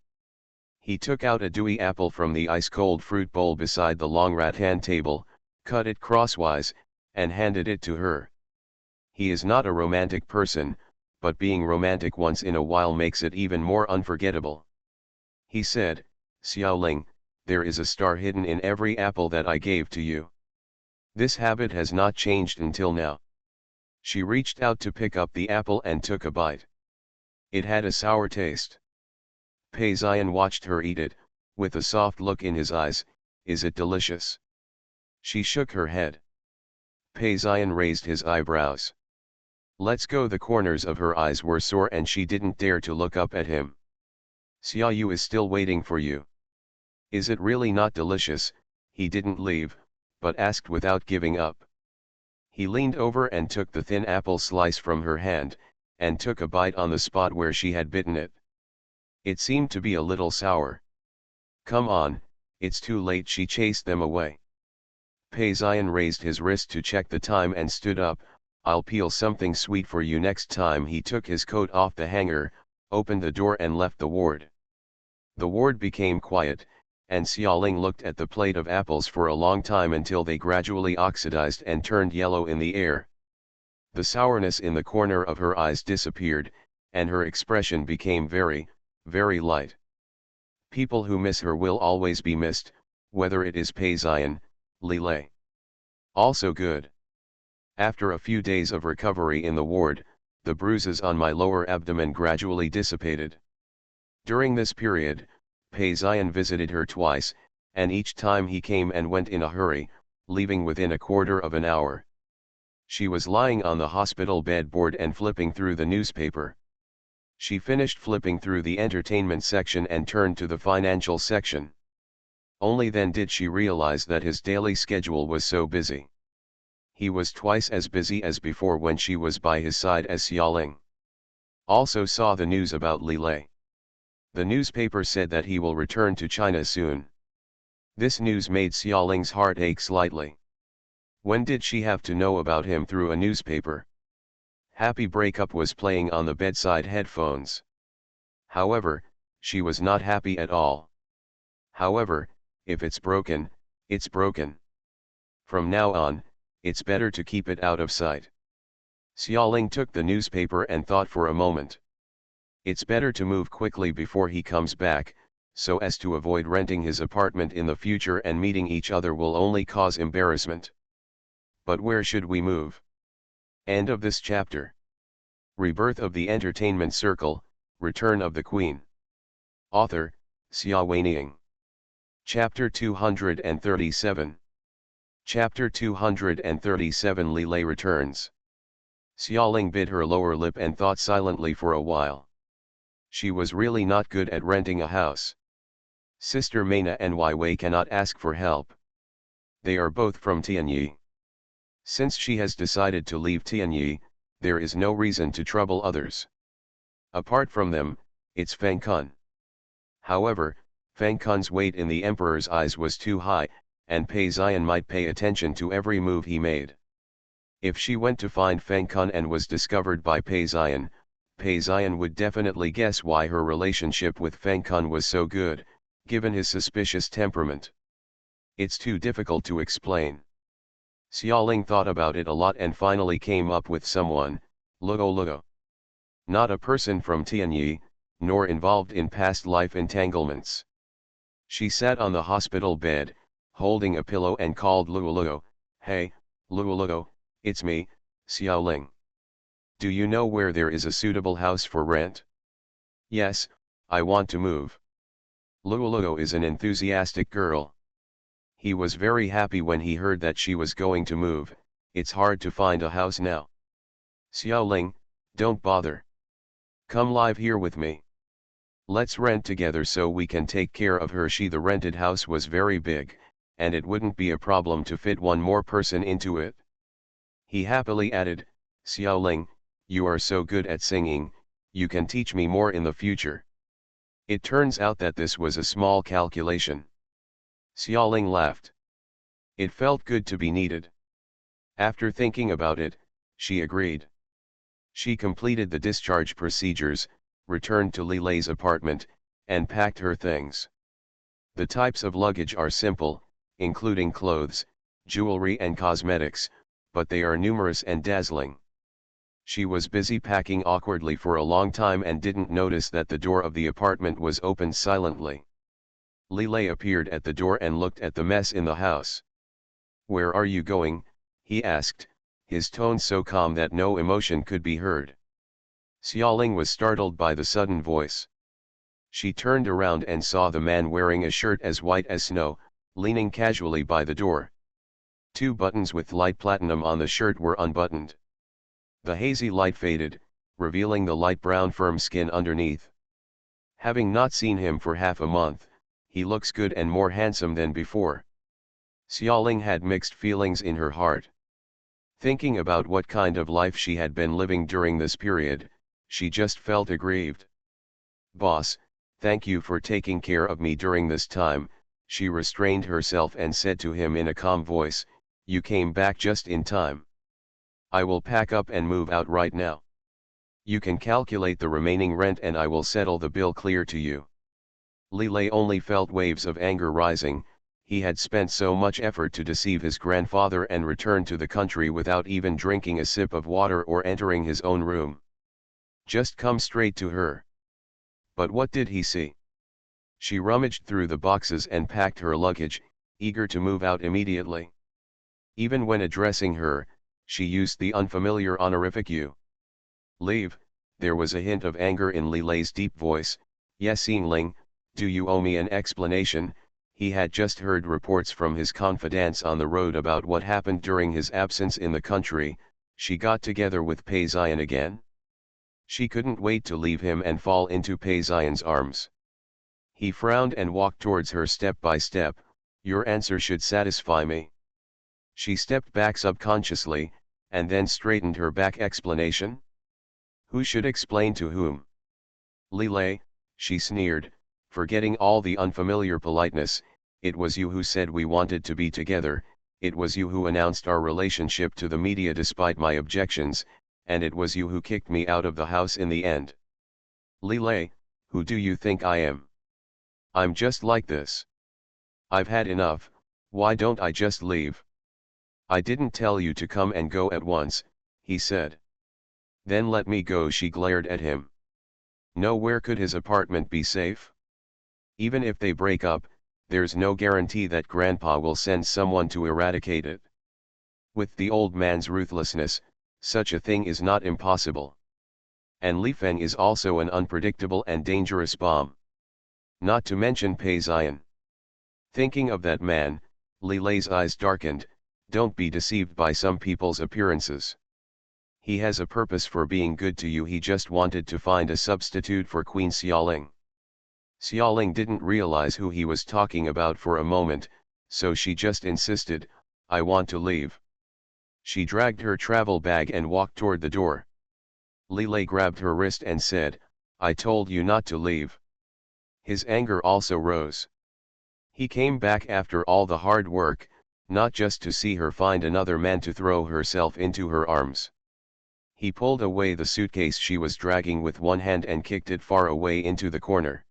He took out a dewy apple from the ice-cold fruit bowl beside the long rattan table, cut it crosswise, and handed it to her. He is not a romantic person, but being romantic once in a while makes it even more unforgettable. He said, "Xiaoling, there is a star hidden in every apple that I gave to you. This habit has not changed until now." She reached out to pick up the apple and took a bite. It had a sour taste. Pei Xian watched her eat it, with a soft look in his eyes. "Is it delicious?" She shook her head. Pei Xian raised his eyebrows. Let's go. The corners of her eyes were sore and she didn't dare to look up at him. "Xia Yu is still waiting for you." "Is it really not delicious?" He didn't leave, but asked without giving up. He leaned over and took the thin apple slice from her hand, and took a bite on the spot where she had bitten it. It seemed to be a little sour. "Come on, it's too late." She chased them away. Pei Xian raised his wrist to check the time and stood up. "I'll peel something sweet for you next time." He took his coat off the hanger, opened the door and left the ward. The ward became quiet, and Xiaoling looked at the plate of apples for a long time until they gradually oxidized and turned yellow in the air. The sourness in the corner of her eyes disappeared, and her expression became very, very light. People who miss her will always be missed, whether it is Pei Xian, Li Lei. Also good. After a few days of recovery in the ward, the bruises on my lower abdomen gradually dissipated. During this period, Pei Xian visited her twice, and each time he came and went in a hurry, leaving within a quarter of an hour. She was lying on the hospital bed bored and flipping through the newspaper. She finished flipping through the entertainment section and turned to the financial section. Only then did she realize that his daily schedule was so busy. He was twice as busy as before when she was by his side as Xiaoling. Also saw the news about Li Lei. The newspaper said that he will return to China soon. This news made Xiaoling's heart ache slightly. When did she have to know about him through a newspaper? Happy Breakup was playing on the bedside headphones. However, she was not happy at all. However, if it's broken, it's broken. From now on, it's better to keep it out of sight. Xiaoling took the newspaper and thought for a moment. It's better to move quickly before he comes back, so as to avoid renting his apartment in the future, and meeting each other will only cause embarrassment. But where should we move? End of this chapter. Rebirth of the Entertainment Circle, Return of the Queen. Author, Xia Weiniang. Chapter 237. Chapter 237. Li Lei returns. Xiaoling bit her lower lip and thought silently for a while. She was really not good at renting a house. Sister Meina and Wei Wei cannot ask for help. They are both from Tianyi. Since she has decided to leave Tianyi, there is no reason to trouble others. Apart from them, it's Feng Kun. However, Feng Kun's weight in the emperor's eyes was too high, and Pei Xian might pay attention to every move he made. If she went to find Feng Kun and was discovered by Pei Xian would definitely guess why her relationship with Feng Kun was so good, given his suspicious temperament. It's too difficult to explain. Xiaoling thought about it a lot and finally came up with someone, Luo. Not a person from Tianyi, nor involved in past life entanglements. She sat on the hospital bed, holding a pillow, and called Luo. "Hey, Luo, it's me, Xiaoling. Do you know where there is a suitable house for rent?" "Yes, I want to move." Luo is an enthusiastic girl. He was very happy when he heard that she was going to move. It's hard to find a house now. "Xiaoling, don't bother. Come live here with me. Let's rent together so we can take care of her." The rented house was very big, and it wouldn't be a problem to fit one more person into it. He happily added, "Xiaoling, you are so good at singing, you can teach me more in the future. It turns out that this was a small calculation. Xiaoling laughed. It felt good to be needed. After thinking about it, she agreed. She completed the discharge procedures, returned to Li Lei's apartment, and packed her things. The types of luggage are simple, including clothes, jewelry and cosmetics, but they are numerous and dazzling. She was busy packing awkwardly for a long time and didn't notice that the door of the apartment was opened silently. Li Lei appeared at the door and looked at the mess in the house. "Where are you going?" he asked, his tone so calm that no emotion could be heard. Xiaoling was startled by the sudden voice. She turned around and saw the man wearing a shirt as white as snow, leaning casually by the door. 2 buttons with light platinum on the shirt were unbuttoned. The hazy light faded, revealing the light brown firm skin underneath. Having not seen him for half a month, he looks good and more handsome than before. Xiaoling had mixed feelings in her heart. Thinking about what kind of life she had been living during this period, she just felt aggrieved. "Boss, thank you for taking care of me during this time," she restrained herself and said to him in a calm voice, "you came back just in time. I will pack up and move out right now. You can calculate the remaining rent and I will settle the bill clear to you." Li Lei only felt waves of anger rising. He had spent so much effort to deceive his grandfather and return to the country without even drinking a sip of water or entering his own room. Just come straight to her. But what did he see? She rummaged through the boxes and packed her luggage, eager to move out immediately. Even when addressing her, she used the unfamiliar honorific you. "Leave." There was a hint of anger in Li Lei's deep voice. "Yes, Yingling, do you owe me an explanation?" He had just heard reports from his confidants on the road about what happened during his absence in the country. She got together with Pei Zion again. She couldn't wait to leave him and fall into Pei Zion's arms. He frowned and walked towards her step by step. "Your answer should satisfy me." She stepped back subconsciously, and then straightened her back. "Explanation? Who should explain to whom?" "Li Lei," she sneered, forgetting all the unfamiliar politeness. "It was you who said we wanted to be together, it was you who announced our relationship to the media despite my objections, and it was you who kicked me out of the house in the end. Li Lei, who do you think I am? I'm just like this. I've had enough. Why don't I just leave?" "I didn't tell you to come and go at once," he said. "Then let me go," she glared at him. No, where could his apartment be safe? Even if they break up, there's no guarantee that Grandpa will send someone to eradicate it. With the old man's ruthlessness, such a thing is not impossible. And Li Feng is also an unpredictable and dangerous bomb. Not to mention Pei Zion. Thinking of that man, Li Lei's eyes darkened. Don't be deceived by some people's appearances. He has a purpose for being good to you. He just wanted to find a substitute for Queen Xiaoling. Xiaoling didn't realize who he was talking about for a moment, so she just insisted, "I want to leave." She dragged her travel bag and walked toward the door. Li Lei grabbed her wrist and said, "I told you not to leave." His anger also rose. He came back after all the hard work, not just to see her find another man to throw herself into her arms. He pulled away the suitcase she was dragging with one hand and kicked it far away into the corner.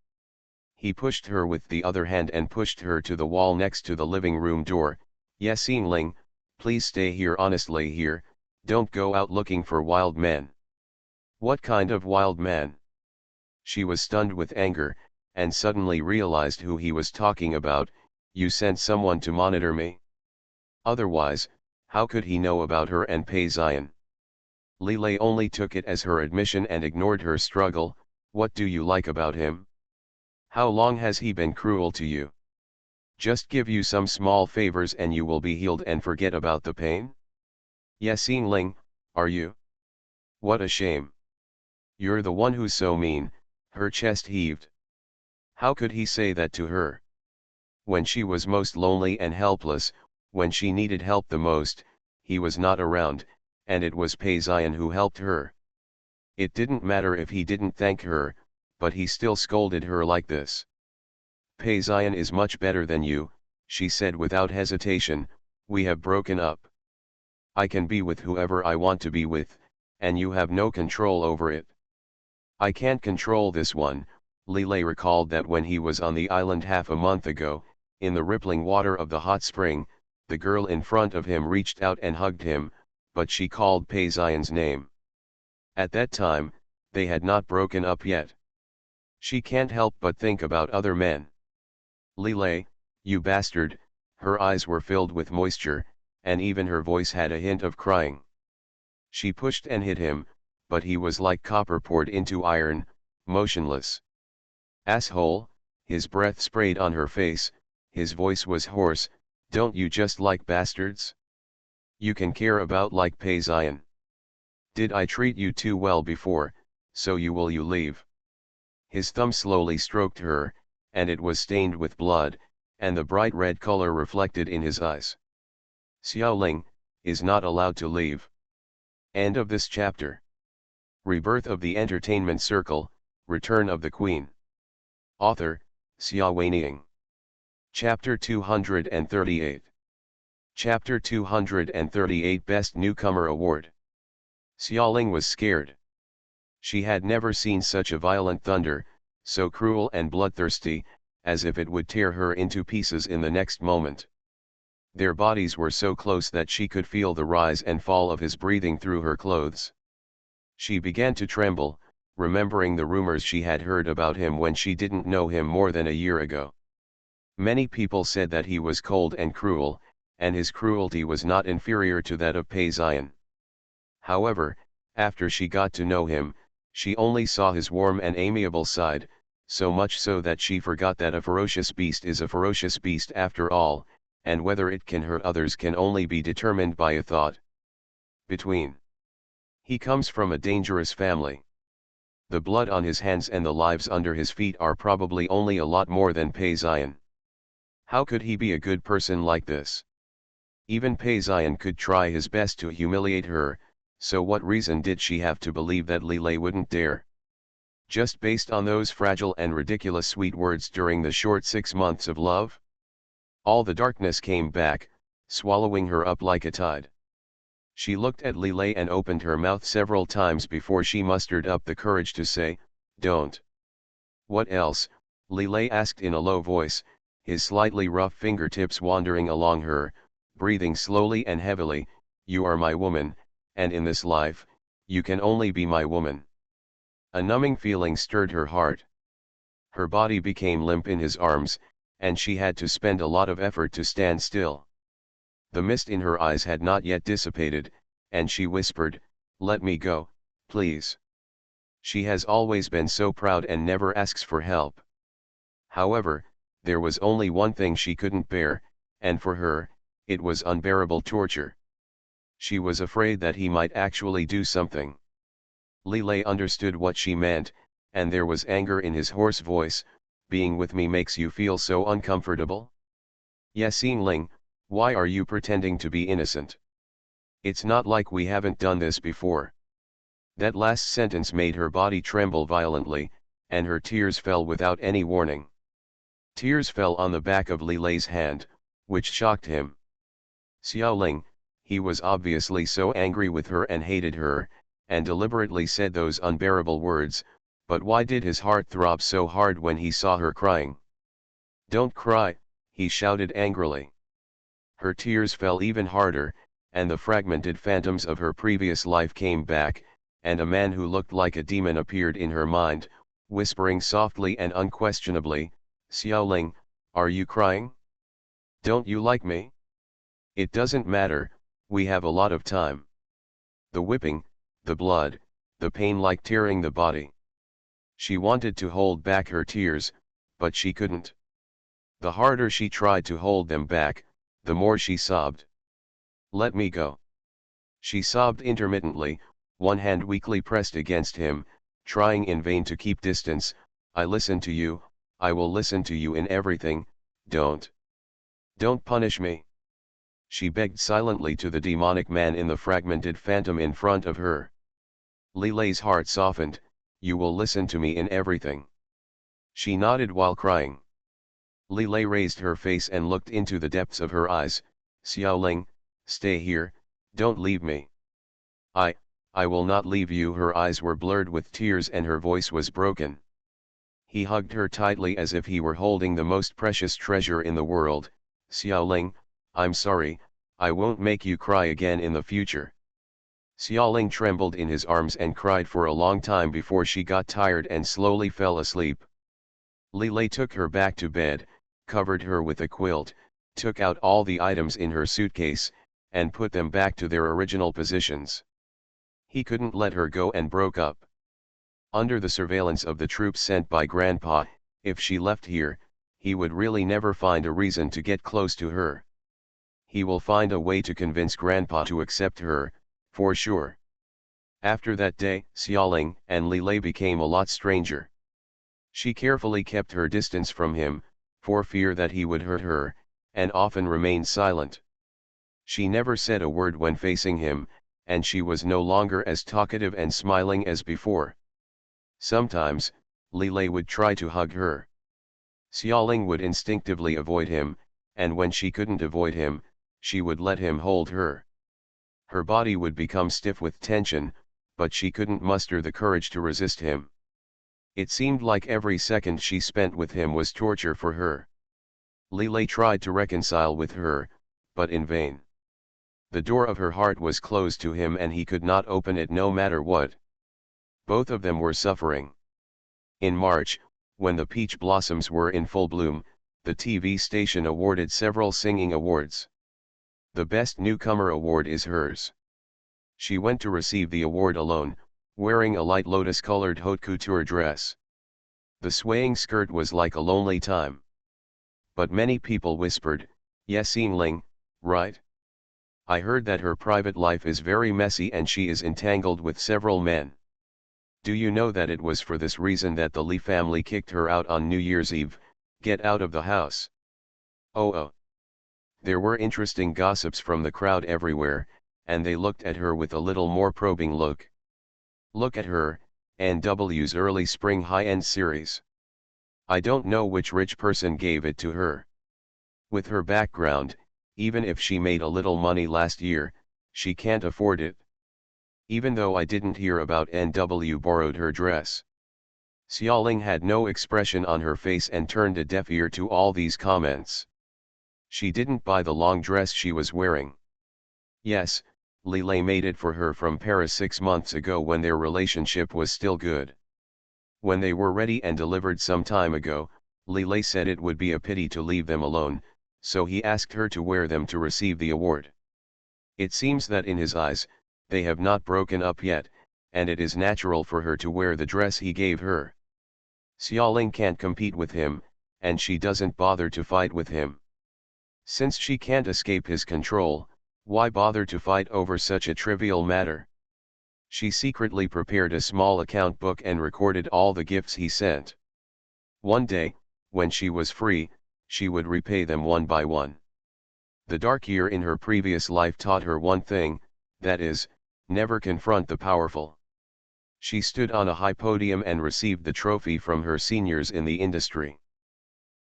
He pushed her with the other hand and pushed her to the wall next to the living room door. "Yes, Yingling, please stay here, honestly here, don't go out looking for wild men." "What kind of wild man?" She was stunned with anger, and suddenly realized who he was talking about. "You sent someone to monitor me?" Otherwise, how could he know about her and Pei Zion? Li Lei only took it as her admission and ignored her struggle. "What do you like about him? How long has he been cruel to you? Just give you some small favors and you will be healed and forget about the pain?" "Yes, Yingling, are you? What a shame. You're the one who's so mean." Her chest heaved. How could he say that to her? When she was most lonely and helpless, when she needed help the most, he was not around, and it was Pei Zion who helped her. It didn't matter if he didn't thank her, but he still scolded her like this. Pei Zion is much better than you, she said without hesitation, we have broken up. I can be with whoever I want to be with, and you have no control over it. I can't control this one. Lilei recalled that when he was on the island half a month ago, in the rippling water of the hot spring, the girl in front of him reached out and hugged him, but she called Pei Zion's name. At that time, they had not broken up yet. She can't help but think about other men. Lilei, you bastard, her eyes were filled with moisture, and even her voice had a hint of crying. She pushed and hit him, but he was like copper poured into iron, motionless. Asshole, his breath sprayed on her face, his voice was hoarse, don't you just like bastards? You can care about like Pei Zion. Did I treat you too well before, so you leave? His thumb slowly stroked her, and it was stained with blood, and the bright red color reflected in his eyes. Xiaoling is not allowed to leave. End of this chapter. Rebirth of the Entertainment Circle, Return of the Queen. Author, Xia Weining. Chapter 238. Chapter 238 Best Newcomer Award. Xiaoling was scared. She had never seen such a violent thunder, so cruel and bloodthirsty, as if it would tear her into pieces in the next moment. Their bodies were so close that she could feel the rise and fall of his breathing through her clothes. She began to tremble, remembering the rumors she had heard about him when she didn't know him more than a year ago. Many people said that he was cold and cruel, and his cruelty was not inferior to that of Pei Zion. However, after she got to know him, she only saw his warm and amiable side, so much so that she forgot that a ferocious beast is a ferocious beast after all, and whether it can hurt others can only be determined by a thought. Between. He comes from a dangerous family. The blood on his hands and the lives under his feet are probably only a lot more than Pei Zion. How could he be a good person like this? Even Pei Zion could try his best to humiliate her, so what reason did she have to believe that Lilei wouldn't dare? Just based on those fragile and ridiculous sweet words during the short 6 months of love? All the darkness came back, swallowing her up like a tide. She looked at Lilei and opened her mouth several times before she mustered up the courage to say, "Don't." "What else?" Lilei asked in a low voice, his slightly rough fingertips wandering along her, breathing slowly and heavily. "You are my woman, and in this life, you can only be my woman." A numbing feeling stirred her heart. Her body became limp in his arms, and she had to spend a lot of effort to stand still. The mist in her eyes had not yet dissipated, and she whispered, "Let me go, please." She has always been so proud and never asks for help. However, there was only one thing she couldn't bear, and for her, it was unbearable torture. She was afraid that he might actually do something. Lilei understood what she meant, and there was anger in his hoarse voice. "Being with me makes you feel so uncomfortable? Ling, why are you pretending to be innocent? It's not like we haven't done this before." That last sentence made her body tremble violently, and her tears fell without any warning. Tears fell on the back of Lilei's hand, which shocked him. Xiaoling, he was obviously so angry with her and hated her, and deliberately said those unbearable words, but why did his heart throb so hard when he saw her crying? "Don't cry," he shouted angrily. Her tears fell even harder, and the fragmented phantoms of her previous life came back, and a man who looked like a demon appeared in her mind, whispering softly and unquestionably, "Xiaoling, are you crying? Don't you like me? It doesn't matter, we have a lot of time." The whipping, the blood, the pain like tearing the body. She wanted to hold back her tears, but she couldn't. The harder she tried to hold them back, the more she sobbed. "Let me go." She sobbed intermittently, one hand weakly pressed against him, trying in vain to keep distance. "I listen to you, I will listen to you in everything, don't punish me," she begged silently to the demonic man in the fragmented phantom in front of her. Li Lei's heart softened. You will listen to me in everything. She nodded while crying. Li Lei raised her face and looked into the depths of her eyes. Xiaoling, stay here, don't leave me. I, I will not leave you. Her eyes were blurred with tears and her voice was broken. He hugged her tightly as if he were holding the most precious treasure in the world. Xiaoling, I'm sorry, I won't make you cry again in the future. Xiaoling trembled in his arms and cried for a long time before she got tired and slowly fell asleep. Li Lei took her back to bed, covered her with a quilt, took out all the items in her suitcase, and put them back to their original positions. He couldn't let her go and broke up. Under the surveillance of the troops sent by Grandpa, if she left here, he would really never find a reason to get close to her. He will find a way to convince Grandpa to accept her, for sure. After that day, Xiaoling and Li Lei became a lot stranger. She carefully kept her distance from him, for fear that he would hurt her, and often remained silent. She never said a word when facing him, and she was no longer as talkative and smiling as before. Sometimes, Li Lei would try to hug her. Xiaoling would instinctively avoid him, and when she couldn't avoid him, she would let him hold her. Her body would become stiff with tension, but she couldn't muster the courage to resist him. It seemed like every second she spent with him was torture for her. Li Lei tried to reconcile with her, but in vain. The door of her heart was closed to him and he could not open it no matter what. Both of them were suffering. In March, when the peach blossoms were in full bloom, the TV station awarded several singing awards. The Best Newcomer award is hers. She went to receive the award alone, wearing a light lotus-colored haute couture dress. The swaying skirt was like a lonely time. But many people whispered, "Yes, Yingling, right? I heard that her private life is very messy and she is entangled with several men. Do you know that it was for this reason that the Li family kicked her out on New Year's Eve? Get out of the house." Oh. There were interesting gossips from the crowd everywhere, and they looked at her with a little more probing look. Look at her, NW's early spring high-end series. I don't know which rich person gave it to her. With her background, even if she made a little money last year, she can't afford it. Even though I didn't hear about NW borrowed her dress. Xiaoling had no expression on her face and turned a deaf ear to all these comments. She didn't buy the long dress she was wearing. Yes, Li Lei made it for her from Paris 6 months ago when their relationship was still good. When they were ready and delivered some time ago, Li Lei said it would be a pity to leave them alone, so he asked her to wear them to receive the award. It seems that in his eyes, they have not broken up yet, and it is natural for her to wear the dress he gave her. Xiaoling can't compete with him, and she doesn't bother to fight with him. Since she can't escape his control, why bother to fight over such a trivial matter? She secretly prepared a small account book and recorded all the gifts he sent. One day, when she was free, she would repay them one by one. The dark year in her previous life taught her one thing, that is, never confront the powerful. She stood on a high podium and received the trophy from her seniors in the industry.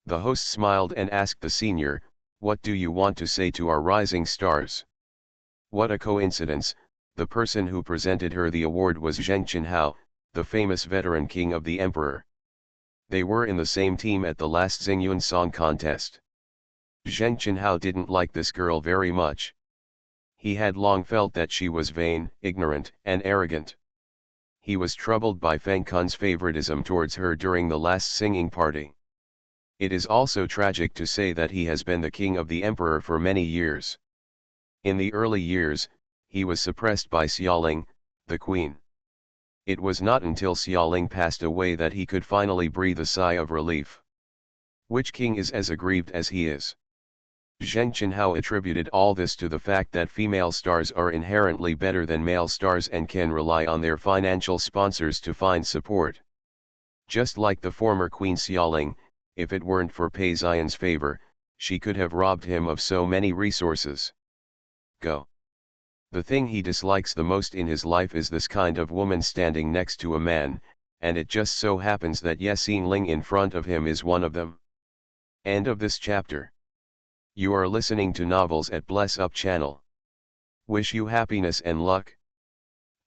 The host smiled and asked the senior, "What do you want to say to our rising stars?" What a coincidence, the person who presented her the award was Zheng Qinhao, the famous veteran king of the emperor. They were in the same team at the last Xingyun song contest. Zheng Qinhao didn't like this girl very much. He had long felt that she was vain, ignorant, and arrogant. He was troubled by Feng Kun's favoritism towards her during the last singing party. It is also tragic to say that he has been the king of the emperor for many years. In the early years, he was suppressed by Xiaoling, the queen. It was not until Xiaoling passed away that he could finally breathe a sigh of relief. Which king is as aggrieved as he is? Zheng Qinhao attributed all this to the fact that female stars are inherently better than male stars and can rely on their financial sponsors to find support. Just like the former Queen Xiaoling, if it weren't for Pei Xian's favor, she could have robbed him of so many resources. Go. The thing he dislikes the most in his life is this kind of woman standing next to a man, and it just so happens that Yexing Ling in front of him is one of them. End of this chapter. You are listening to Novels at Bless Up channel. Wish you happiness and luck.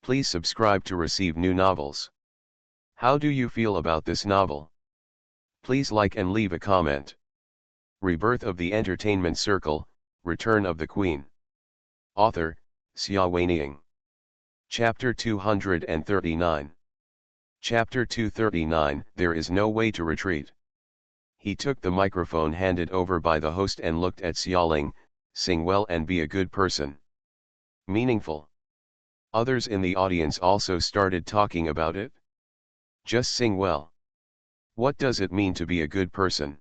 Please subscribe to receive new novels. How do you feel about this novel? Please like and leave a comment. Rebirth of the Entertainment Circle, Return of the Queen. Author, Xia Weining. Chapter 239. Chapter 239, There is no way to retreat. He took the microphone handed over by the host and looked at Xiaoling, sing well and be a good person. Meaningful. Others in the audience also started talking about it. Just sing well. What does it mean to be a good person?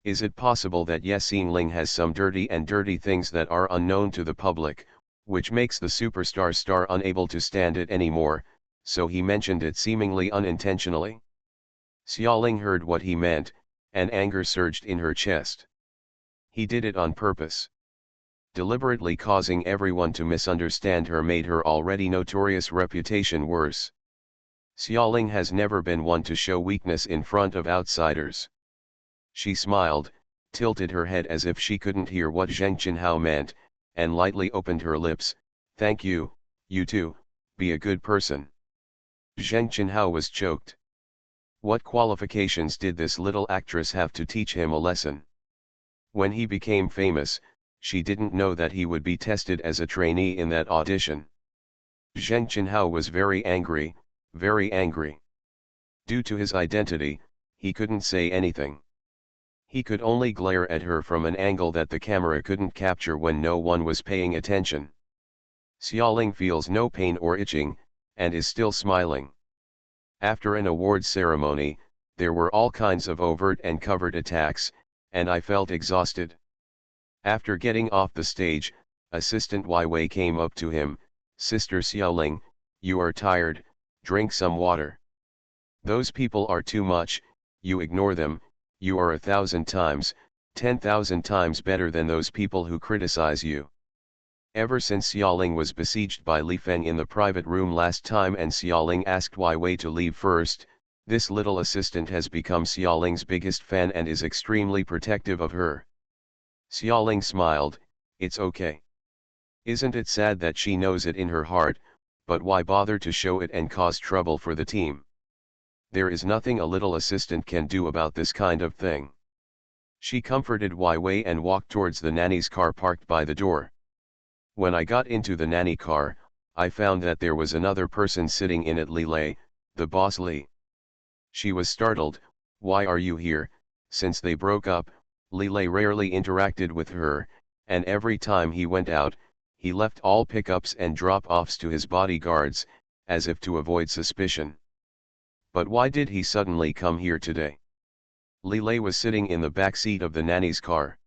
Is it possible that Yexing Ling has some dirty things that are unknown to the public, which makes the superstar star unable to stand it anymore, so he mentioned it seemingly unintentionally? Xiaoling heard what he meant, and anger surged in her chest. He did it on purpose. Deliberately causing everyone to misunderstand her made her already notorious reputation worse. Xiaoling has never been one to show weakness in front of outsiders. She smiled, tilted her head as if she couldn't hear what Zheng Qinhao meant, and lightly opened her lips. Thank you, you too, be a good person. Zheng Qinhao was choked. What qualifications did this little actress have to teach him a lesson? When he became famous, she didn't know that he would be tested as a trainee in that audition. Zheng Qinhao was very angry, very angry. Due to his identity, he couldn't say anything. He could only glare at her from an angle that the camera couldn't capture when no one was paying attention. Xiaoling feels no pain or itching, and is still smiling. After an awards ceremony, there were all kinds of overt and covert attacks, and I felt exhausted. After getting off the stage, Assistant Wai Wei came up to him. Sister Xiaoling, you are tired, drink some water. Those people are too much, you ignore them. You are 1,000 times, 10,000 times better than those people who criticize you. Ever since Xiaoling was besieged by Li Feng in the private room last time and Xiaoling asked Wai Wei to leave first, this little assistant has become Xiaoling's biggest fan and is extremely protective of her. Xiaoling smiled, it's okay. Isn't it sad that she knows it in her heart, but why bother to show it and cause trouble for the team? There is nothing a little assistant can do about this kind of thing. She comforted Wai Wei and walked towards the nanny's car parked by the door. When I got into the nanny car, I found that there was another person sitting in it, Li Lei, the boss Li. She was startled. Why are you here? Since they broke up, Li Lei rarely interacted with her, and every time he went out, he left all pickups and drop-offs to his bodyguards, as if to avoid suspicion. But why did he suddenly come here today? Li Lei was sitting in the back seat of the nanny's car.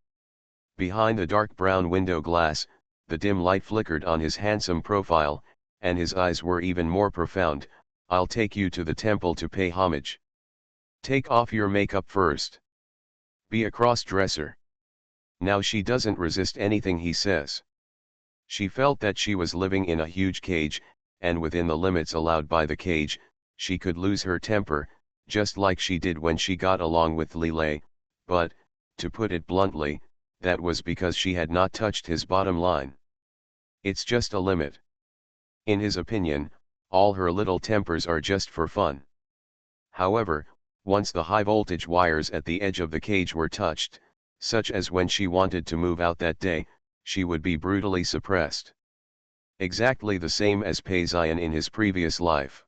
Behind the dark brown window glass, the dim light flickered on his handsome profile, and his eyes were even more profound. I'll take you to the temple to pay homage. Take off your makeup first. Be a cross-dresser. Now she doesn't resist anything he says. She felt that she was living in a huge cage, and within the limits allowed by the cage, she could lose her temper, just like she did when she got along with Li Lei, but, to put it bluntly, that was because she had not touched his bottom line. It's just a limit. In his opinion, all her little tempers are just for fun. However, once the high-voltage wires at the edge of the cage were touched, such as when she wanted to move out that day, she would be brutally suppressed. Exactly the same as Pei Ziyan in his previous life.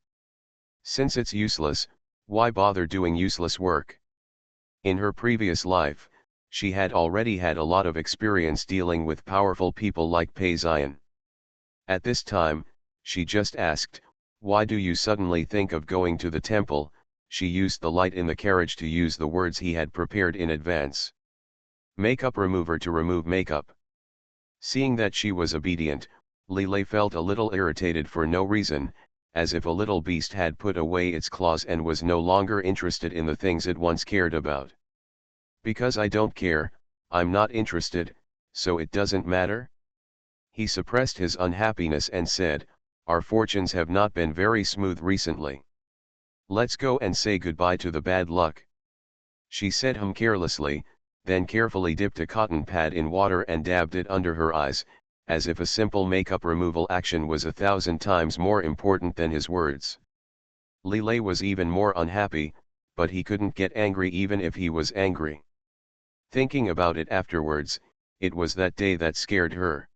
Since it's useless, why bother doing useless work? In her previous life, she had already had a lot of experience dealing with powerful people like Pei Ziyan. At this time, she just asked, why do you suddenly think of going to the temple? She used the light in the carriage to use the words he had prepared in advance. Makeup remover to remove makeup. Seeing that she was obedient, Li Lei felt a little irritated for no reason, as if a little beast had put away its claws and was no longer interested in the things it once cared about. Because I don't care, I'm not interested, so it doesn't matter? He suppressed his unhappiness and said, "Our fortunes have not been very smooth recently. Let's go and say goodbye to the bad luck." She said carelessly, then carefully dipped a cotton pad in water and dabbed it under her eyes, as if a simple makeup removal action was 1,000 times more important than his words. Lilei was even more unhappy, but he couldn't get angry even if he was angry. Thinking about it afterwards, it was that day that scared her.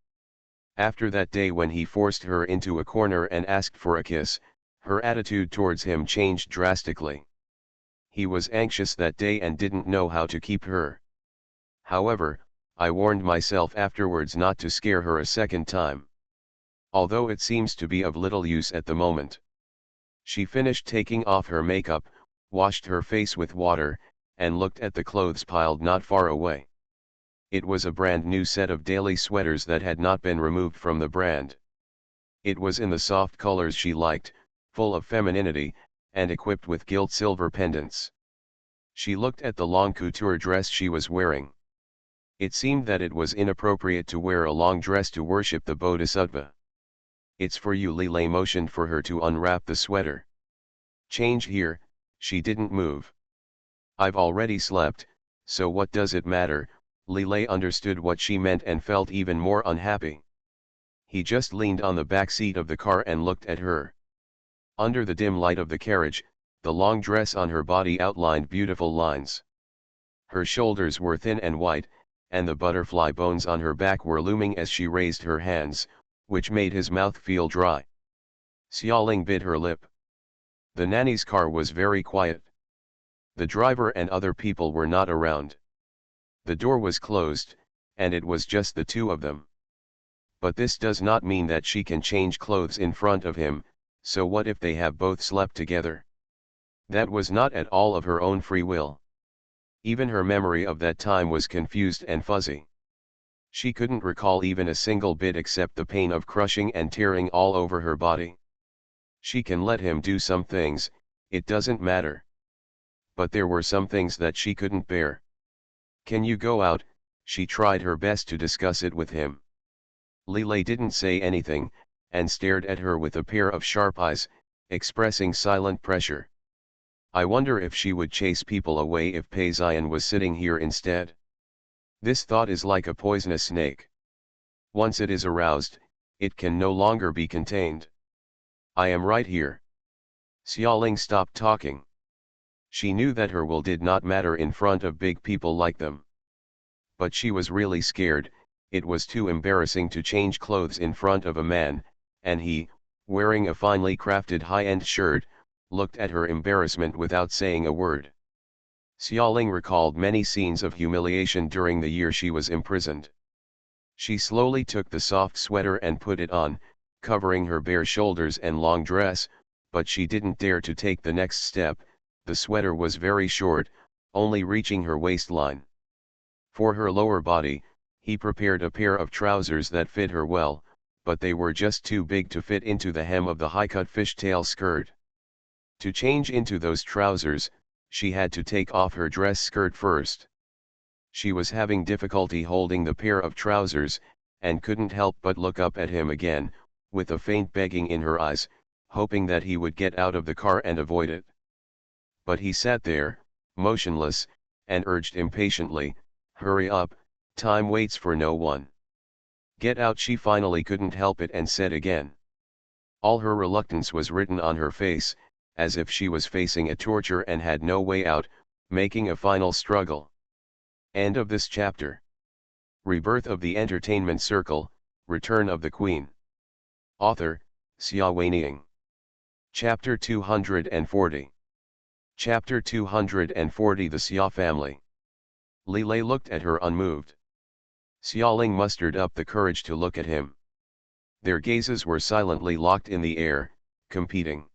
After that day when he forced her into a corner and asked for a kiss, her attitude towards him changed drastically. He was anxious that day and didn't know how to keep her. However, I warned myself afterwards not to scare her a second time. Although it seems to be of little use at the moment. She finished taking off her makeup, washed her face with water, and looked at the clothes piled not far away. It was a brand new set of daily sweaters that had not been removed from the brand. It was in the soft colors she liked, full of femininity, and equipped with gilt silver pendants. She looked at the long couture dress she was wearing. It seemed that it was inappropriate to wear a long dress to worship the Bodhisattva. "It's for you." Lilei motioned for her to unwrap the sweater. "Change here." She didn't move. "I've already slept, so what does it matter?" Lilei understood what she meant and felt even more unhappy. He just leaned on the back seat of the car and looked at her. Under the dim light of the carriage, the long dress on her body outlined beautiful lines. Her shoulders were thin and white, and the butterfly bones on her back were looming as she raised her hands, which made his mouth feel dry. Xiaoling bit her lip. The nanny's car was very quiet. The driver and other people were not around. The door was closed, and it was just the two of them. But this does not mean that she can change clothes in front of him, so what if they have both slept together? That was not at all of her own free will. Even her memory of that time was confused and fuzzy. She couldn't recall even a single bit except the pain of crushing and tearing all over her body. She can let him do some things, it doesn't matter. But there were some things that she couldn't bear. "Can you go out?" She tried her best to discuss it with him. Lilei didn't say anything, and stared at her with a pair of sharp eyes, expressing silent pressure. I wonder if she would chase people away if Pei Xian was sitting here instead. This thought is like a poisonous snake. Once it is aroused, it can no longer be contained. "I am right here." Xiaoling stopped talking. She knew that her will did not matter in front of big people like them. But she was really scared. It was too embarrassing to change clothes in front of a man, and he, wearing a finely crafted high-end shirt, looked at her embarrassment without saying a word. Xiaoling recalled many scenes of humiliation during the year she was imprisoned. She slowly took the soft sweater and put it on, covering her bare shoulders and long dress, but she didn't dare to take the next step. The sweater was very short, only reaching her waistline. For her lower body, he prepared a pair of trousers that fit her well, but they were just too big to fit into the hem of the high-cut fishtail skirt. To change into those trousers, she had to take off her dress skirt first. She was having difficulty holding the pair of trousers, and couldn't help but look up at him again, with a faint begging in her eyes, hoping that he would get out of the car and avoid it. But he sat there, motionless, and urged impatiently, "Hurry up, time waits for no one." "Get out." She finally couldn't help it and said again. All her reluctance was written on her face, as if she was facing a torture and had no way out, making a final struggle. End of this chapter. Rebirth of the Entertainment Circle, Return of the Queen. Author, Xia Weining. Chapter 240. Chapter 240. The Xia Family. Lilei looked at her unmoved. Xiaoling mustered up the courage to look at him. Their gazes were silently locked in the air, competing.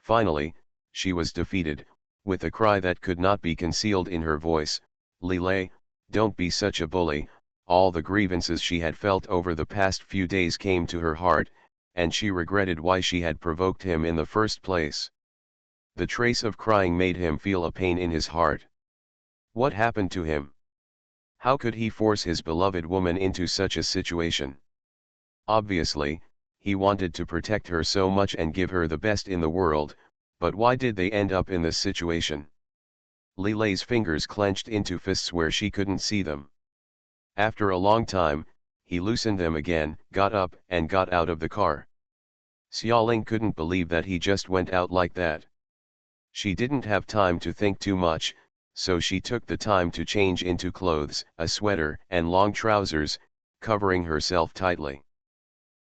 Finally, she was defeated, with a cry that could not be concealed in her voice. "Lilei, don't be such a bully." All the grievances she had felt over the past few days came to her heart, and she regretted why she had provoked him in the first place. The trace of crying made him feel a pain in his heart. What happened to him? How could he force his beloved woman into such a situation? Obviously, he wanted to protect her so much and give her the best in the world, but why did they end up in this situation? Li Lei's fingers clenched into fists where she couldn't see them. After a long time, he loosened them again, got up and got out of the car. Xiaoling couldn't believe that he just went out like that. She didn't have time to think too much, so she took the time to change into clothes, a sweater and long trousers, covering herself tightly.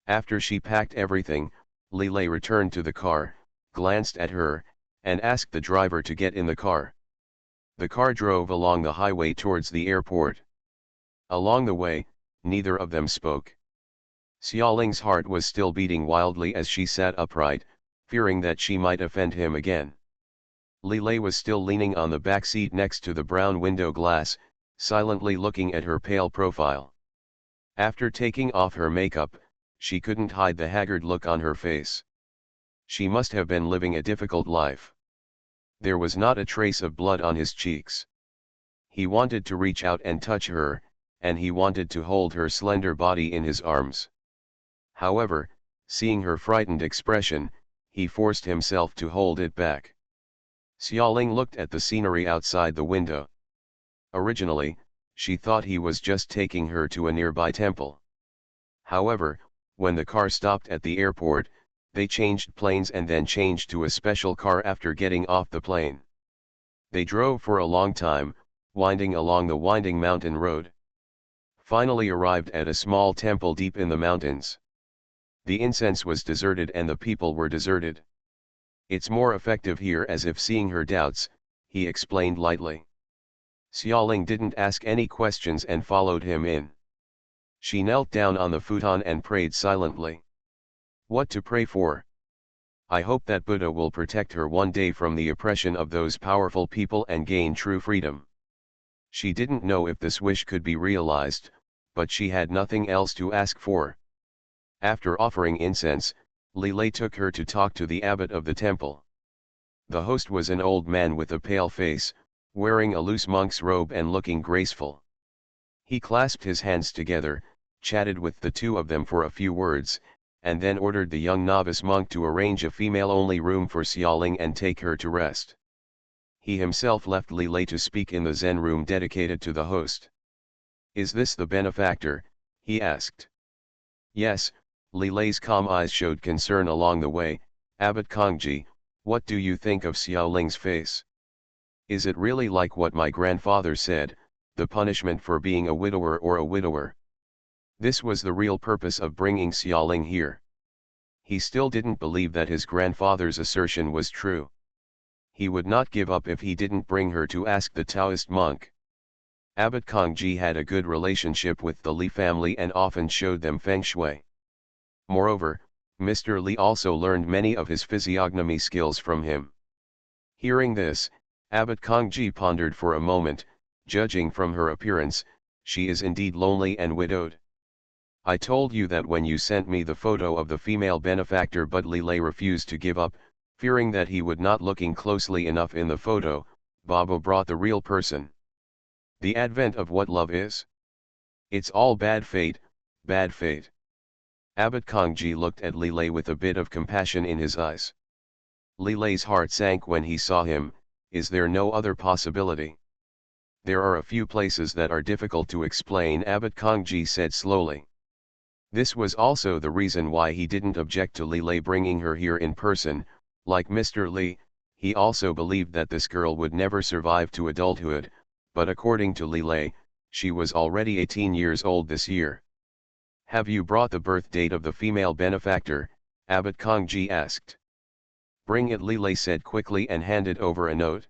After she packed everything, Li Lei returned to the car, glanced at her, and asked the driver to get in the car. The car drove along the highway towards the airport. Along the way, neither of them spoke. Xiaoling's heart was still beating wildly as she sat upright, fearing that she might offend him again. Li Lei was still leaning on the back seat next to the brown window glass, silently looking at her pale profile. After taking off her makeup, she couldn't hide the haggard look on her face. She must have been living a difficult life. There was not a trace of blood on his cheeks. He wanted to reach out and touch her, and he wanted to hold her slender body in his arms. However, seeing her frightened expression, he forced himself to hold it back. Xiaoling looked at the scenery outside the window. Originally, she thought he was just taking her to a nearby temple. However, when the car stopped at the airport, they changed planes and then changed to a special car after getting off the plane. They drove for a long time, winding along the winding mountain road. Finally arrived at a small temple deep in the mountains. The incense was deserted and the people were deserted. "It's more effective here," as if seeing her doubts, he explained lightly. Xiaoling didn't ask any questions and followed him in. She knelt down on the futon and prayed silently. What to pray for? I hope that Buddha will protect her one day from the oppression of those powerful people and gain true freedom. She didn't know if this wish could be realized, but she had nothing else to ask for. After offering incense, Li Lei took her to talk to the abbot of the temple. The host was an old man with a pale face, wearing a loose monk's robe and looking graceful. He clasped his hands together, chatted with the two of them for a few words, and then ordered the young novice monk to arrange a female-only room for Xiaoling and take her to rest. He himself left Li Lei to speak in the Zen room dedicated to the host. "Is this the benefactor?" he asked. "Yes." Li Lei's calm eyes showed concern along the way. "Abbot Kongji, what do you think of Xiaoling's face? Is it really like what my grandfather said, the punishment for being a widower or a widower?" This was the real purpose of bringing Xiaoling here. He still didn't believe that his grandfather's assertion was true. He would not give up if he didn't bring her to ask the Taoist monk. Abbot Kongji had a good relationship with the Li family and often showed them feng shui. Moreover, Mr. Li also learned many of his physiognomy skills from him. Hearing this, Abbot Kongji pondered for a moment. Judging from her appearance, she is indeed lonely and widowed. "I told you that when you sent me the photo of the female benefactor," but Li Lei refused to give up, fearing that he would not looking closely enough in the photo. Baba brought the real person. The advent of what love is. It's all bad fate, bad fate. Abbot Kongji looked at Li Lei with a bit of compassion in his eyes. Li Lei's heart sank when he saw him. Is there no other possibility? "There are a few places that are difficult to explain," Abbot Kongji said slowly. This was also the reason why he didn't object to Li Lei bringing her here in person. Like Mr. Li, he also believed that this girl would never survive to adulthood, but according to Li Lei, she was already 18 years old this year. "Have you brought the birth date of the female benefactor?" Abbot Kongji asked. "Bring it," Li Lei said quickly and handed over a note.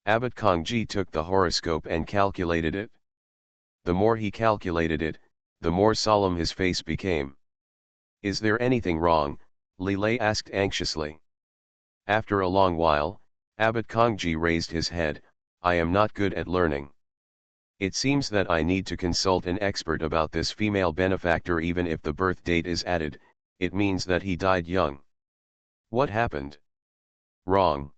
Abbot Kongji took the horoscope and calculated it. The more he calculated it, the more solemn his face became. "Is there anything wrong?" Li Lei asked anxiously. After a long while, Abbot Kongji raised his head. "I am not good at learning. It seems that I need to consult an expert about this female benefactor. Even if the birth date is added, it means that he died young. What happened wrong?"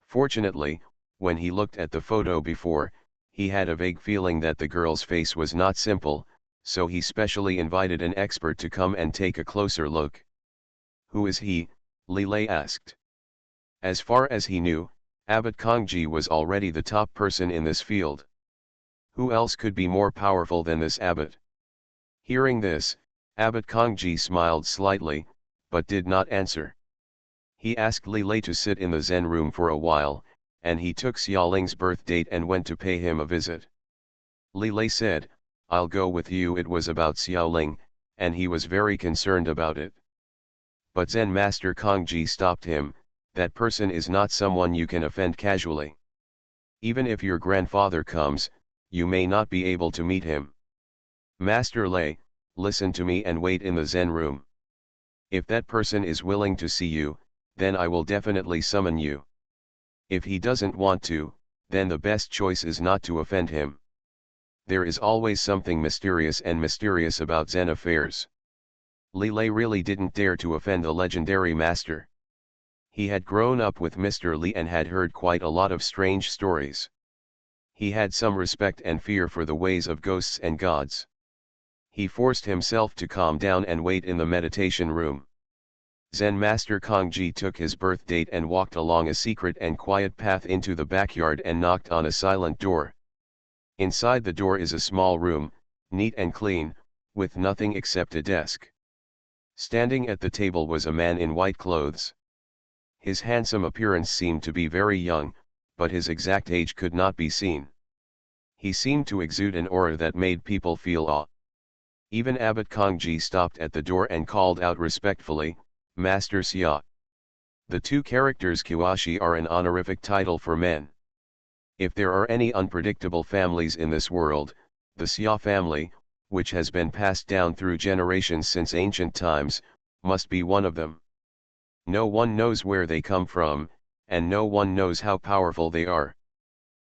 Fortunately, when he looked at the photo before, he had a vague feeling that the girl's face was not simple, so he specially invited an expert to come and take a closer look. Who is he? Li Lei asked. As far as he knew, Abbot Kongji was already the top person in this field. Who else could be more powerful than this abbot? Hearing this, Abbot Kongji smiled slightly, but did not answer. He asked Li Lei to sit in the Zen room for a while, and he took Xiaoling's birth date and went to pay him a visit. Li Lei said, "I'll go with you." It was about Xiaoling, and he was very concerned about it. But Zen Master Kongji stopped him. That person is not someone you can offend casually. Even if your grandfather comes, you may not be able to meet him. Master Lei, listen to me and wait in the Zen room. If that person is willing to see you, then I will definitely summon you. If he doesn't want to, then the best choice is not to offend him. There is always something mysterious about Zen affairs. Li Lei really didn't dare to offend the legendary master. He had grown up with Mr. Li and had heard quite a lot of strange stories. He had some respect and fear for the ways of ghosts and gods. He forced himself to calm down and wait in the meditation room. Zen Master Kongji took his birth date and walked along a secret and quiet path into the backyard and knocked on a silent door. Inside the door is a small room, neat and clean, with nothing except a desk. Standing at the table was a man in white clothes. His handsome appearance seemed to be very young, but his exact age could not be seen. He seemed to exude an aura that made people feel awe. Even Abbot Kongji stopped at the door and called out respectfully, "Master Xia." The two characters Kuashi are an honorific title for men. If there are any unpredictable families in this world, the Xia family, which has been passed down through generations since ancient times, must be one of them. No one knows where they come from, and no one knows how powerful they are.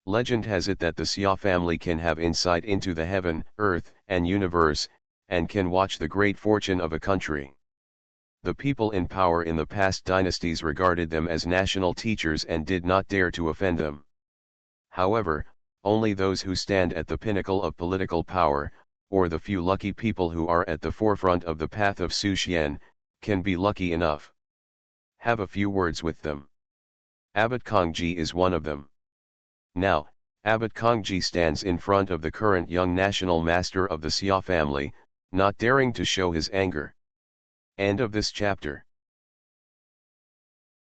Legend has it that the Xia family can have insight into the heaven, earth, and universe, and can watch the great fortune of a country. The people in power in the past dynasties regarded them as national teachers and did not dare to offend them. However, only those who stand at the pinnacle of political power, or the few lucky people who are at the forefront of the path of Suxian, can be lucky enough. Have a few words with them. Abbot Kongji is one of them. Now, Abbot Kongji stands in front of the current young national master of the Xia family, not daring to show his anger. End of this chapter.